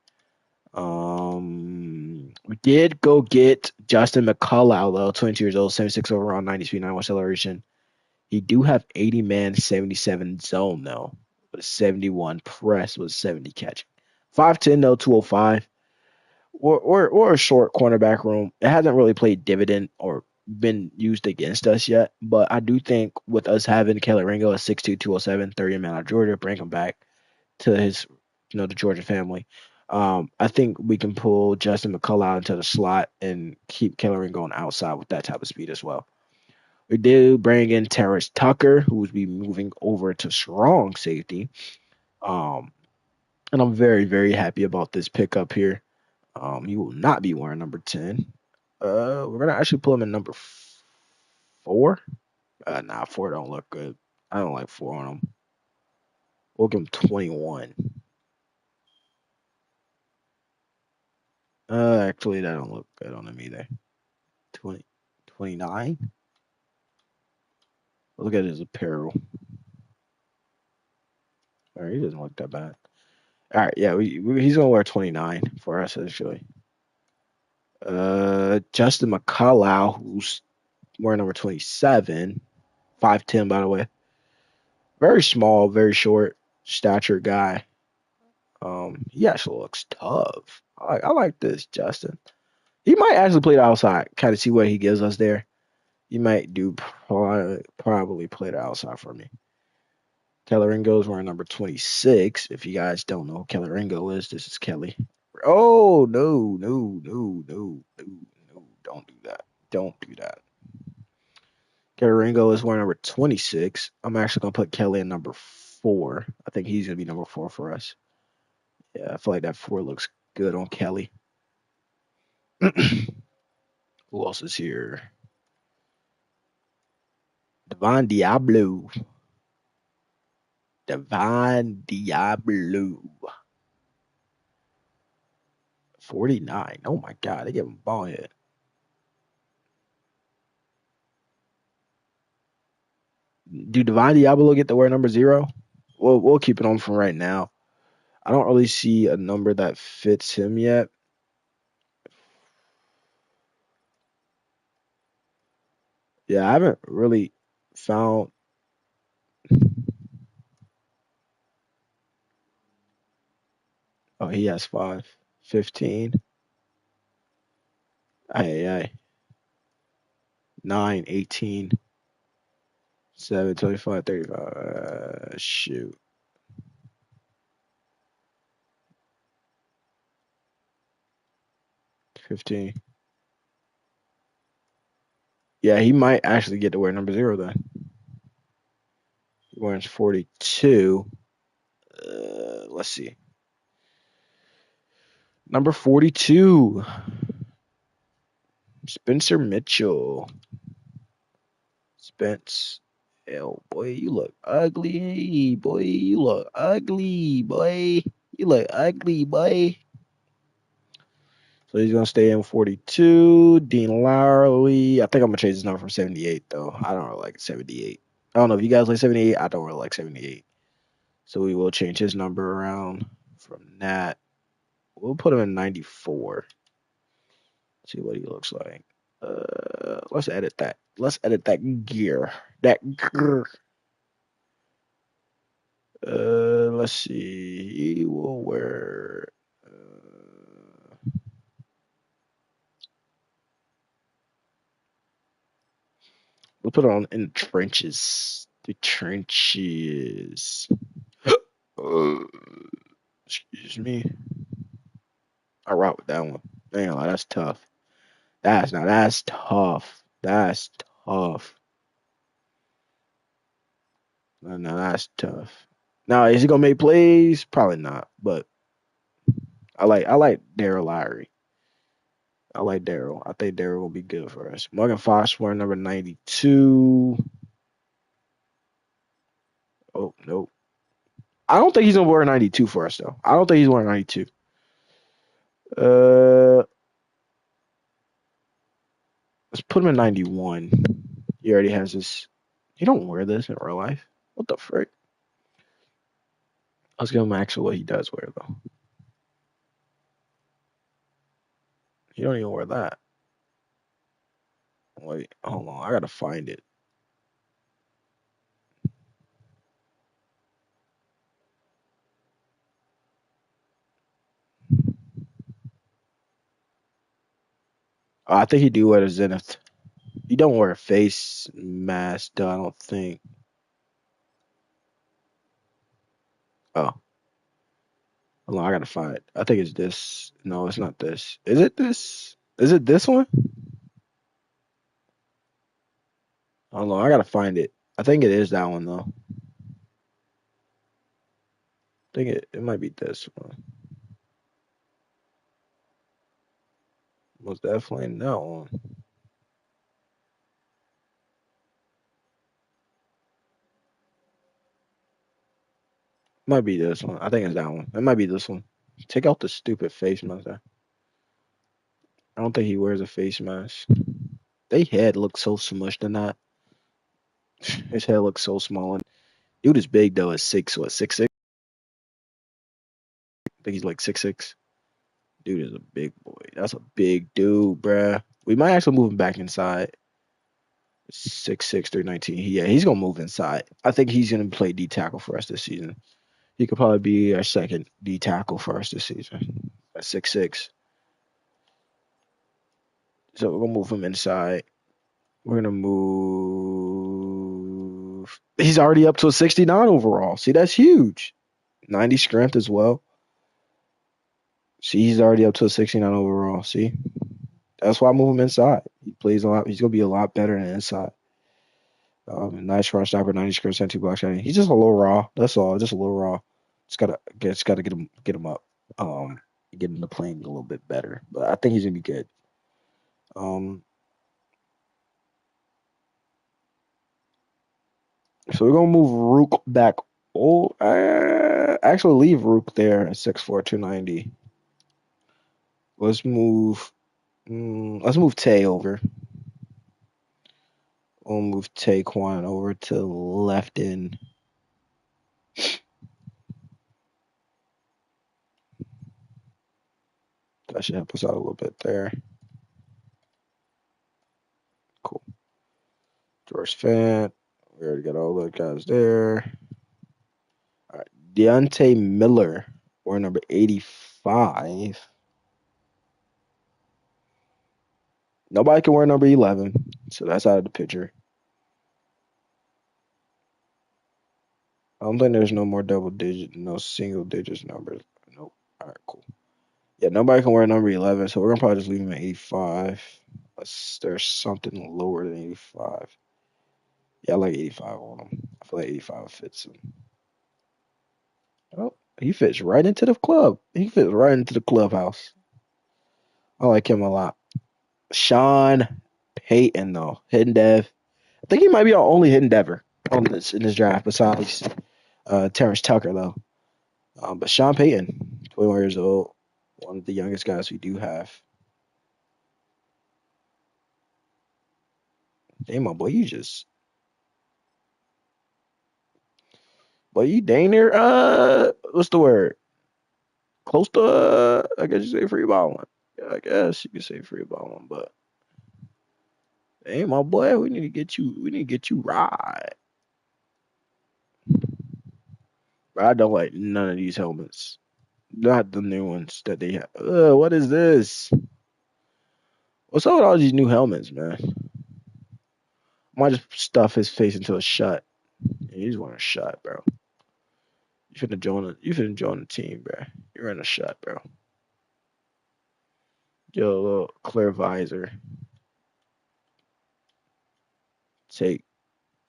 We did go get Justin McCullough, though, 22 years old, 76 overall, 90 speed, 91 acceleration. He do have 80-man, 77 zone, though, with 71 press with 70 catching. 5'10", though, 205. Or a short cornerback room. It hasn't really played dividend or been used against us yet, but I do think with us having Kelly Ringo at 6'2", 207, 30 man out of Georgia, bring him back to his, the Georgia family. I think we can pull Justin McCullough out into the slot and keep Kelly Ringo on outside with that type of speed as well. We did bring in Terrence Tucker, who will be moving over to strong safety. Um, and I'm very, very happy about this pickup here. He will not be wearing number 10. We're gonna actually pull him in number 4. Nah, 4 don't look good. I don't like 4 on him. We'll give him 21. Actually, that don't look good on him either. 20, 29. Look at his apparel. All right, he doesn't look that bad. All right, yeah, he's gonna wear 29 for us actually. Justin McCullough, who's wearing number 27, 5'10" by the way. Very small, very short stature guy. He actually looks tough. I like this, Justin. He might actually play the outside, kind of see what he gives us there. He might do probably play the outside for me. Kelleringo is wearing number 26. If you guys don't know who Kelleringo is, this is Kelly. Oh, no, no, no, no, no, no. Don't do that. Don't do that. Kelleringo is wearing number 26. I'm actually going to put Kelly in number 4. I think he's going to be number 4 for us. Yeah, I feel like that 4 looks good on Kelly. Who else is here? Devon Diablo. Devon Diablo. 49. Oh my God, they give him ball head. Do Devon Diablo get to wear number 0? We'll keep it on for right now. I don't really see a number that fits him yet. Yeah, I haven't really found. Oh, he has 5. 15. Ay. 9, 18, 7, 25, 35. Shoot. 15. Yeah, he might actually get to wear number 0 then. He wears 42. Let's see. Number 42. Spencer Mitchell. Spence. Hell, boy, you look ugly. Boy, you look ugly, boy. You look ugly, boy. So he's gonna stay in 42. Dean Lowry. I think I'm gonna change his number from 78 though. I don't really like 78. I don't know if you guys like 78. I don't really like 78. So we will change his number around from that. We'll put him in 94. See what he looks like. Let's edit that. Let's edit that gear. That gear. Let's see. He will wear. We'll put it on in the trenches. The trenches. Uh, excuse me. I rock with that one. Damn, that's tough. That's tough. That's tough. No, that's tough. Now, is he gonna make plays? Probably not. But I like Daryl Lowry. I like Daryl. I think Daryl will be good for us. Morgan Fox wearing number 92. Oh no. I don't think he's gonna wear 92 for us though. I don't think he's wearing 92. Uh let's put him in 91. He already has this. He don't wear this in real life. What the frick? Let's give him actually what he does wear though. He don't even wear that. Wait, hold on. I gotta find it. I think he do wear the Zenith. He don't wear a face mask though, I don't think. Oh, hold on, I gotta find it. I think it's this. No, it's not this. Is it this? Is it this one? Hold on, I gotta find it. I think it is that one though. think it might be this one. Most definitely that one. Might be this one. I think it's that one. It might be this one. Take out the stupid face mask. I don't think he wears a face mask. They head looks so smushed in that. His head looks so small. And dude is big though. Is six what 6'6"? I think he's like 6'6". Dude is a big boy. That's a big dude, bruh. We might actually move him back inside. 6'6", 319. Yeah, he's gonna move inside. I think he's gonna play D tackle for us this season. He could probably be our second D tackle for us this season. At 6'6". So we're gonna move him inside. We're gonna move. He's already up to a 69 overall. See, that's huge. 90 strength as well. See, he's already up to a 69 overall. See, that's why I move him inside. He plays a lot. He's gonna be a lot better than inside. Nice run stopper, 90 strength, 72 block shot. He's just a little raw. That's all. Just a little raw. Just gotta get him up. Get him to playing a little bit better. But I think he's gonna be good. Um, so we're gonna move Rook back. Oh, actually leave Rook there at 6'4", 290. Let's move. Let's move Tay over. We'll move Taquan over to left in. That should help us out a little bit there. Cool. George Fant. We already got all the guys there. All right. Deontay Miller. We're number 85. Nobody can wear number 11. So that's out of the picture. I don't think there's no more no single digits numbers. Nope. All right, cool. Yeah, nobody can wear number 11, so we're gonna probably just leave him at 85. Unless there's something lower than 85. Yeah, I like 85 on him. I feel like 85 fits him. Oh, he fits right into the club. He fits right into the clubhouse. I like him a lot. Sean Payton, though, hidden dev. I think he might be our only hidden dever on this in this draft besides Terrence Tucker, though. But Sean Payton, 21 years old, one of the youngest guys we do have. Damn, my boy, you dang near, what's the word? Close to, I guess you say free balling. Yeah, I guess you could say free balling, but hey, my boy, we need to get you right. But I don't like none of these helmets. Not the new ones that they have. What is this? What's up with all these new helmets, man? I might just stuff his face into a shot. Yeah, he's wearing a shot, bro. You finna join the team, bro. You're in a shot, bro. Get a little clear visor. Take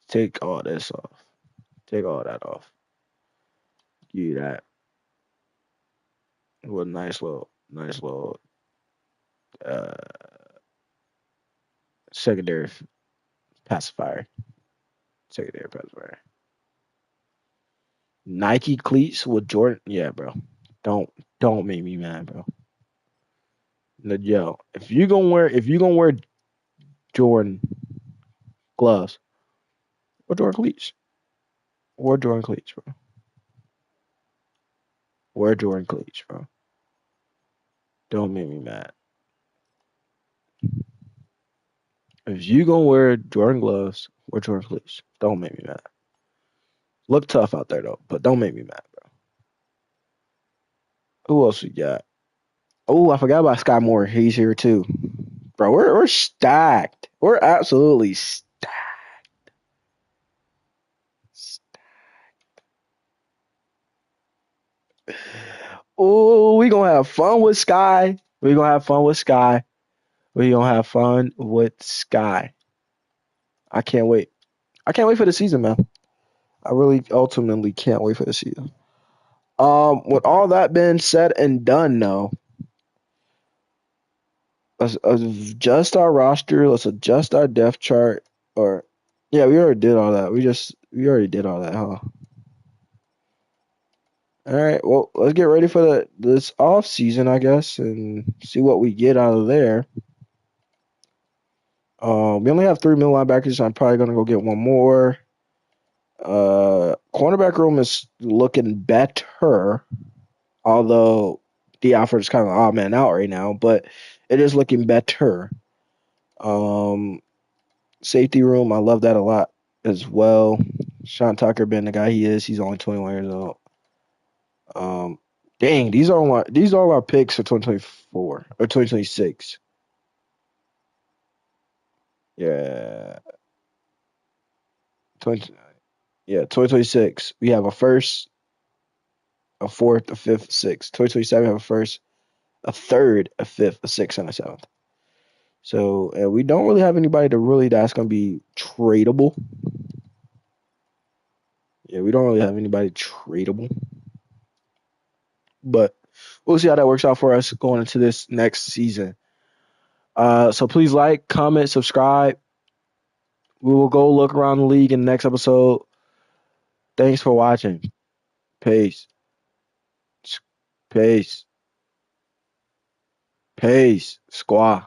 take all this off. Take all that off. Give you that. What a nice little uh secondary pacifier. Secondary pacifier. Nike cleats with Jordan. Yeah, bro. Don't don't make me mad, bro. No, yo, if you gonna wear Jordan gloves or Jordan cleats or Jordan cleats, bro. Wear Jordan cleats, bro. Don't make me mad. If you gonna wear Jordan gloves or Jordan cleats, don't make me mad. Look tough out there though, but don't make me mad, bro. Who else we got? Oh, I forgot about Sky Moore. He's here too, bro. We're stacked. We're absolutely stacked. Oh, we gonna have fun with Sky. We gonna have fun with Sky. We gonna have fun with Sky. I can't wait. I can't wait for the season, man. I really ultimately can't wait for the season. With all that being said and done, though, let's adjust our roster. Let's adjust our depth chart. Or, yeah, we already did all that. We already did all that, huh? All right. Well, let's get ready for this off season, I guess, and see what we get out of there. We only have three middle linebackers. So I'm probably gonna go get one more. Cornerback room is looking better, although the Alfred is kind of odd man out right now, but it is looking better. Um, Safety room, I love that a lot as well. Sean Tucker being the guy he is, he's only 21 years old. Um, Dang, these are all our picks for 2024 or 2026. Yeah, 20, yeah, 2026. We have a first, a fourth, a fifth, a sixth. 2027 we have a first, a third, a fifth, a sixth, and a seventh. So we don't really have anybody that's going to be tradable. Yeah, we don't really have anybody tradable, but we'll see how that works out for us going into this next season. So please like, comment, subscribe. We will go look around the league in the next episode. Thanks for watching. Peace. Peace. Peace. Squaw.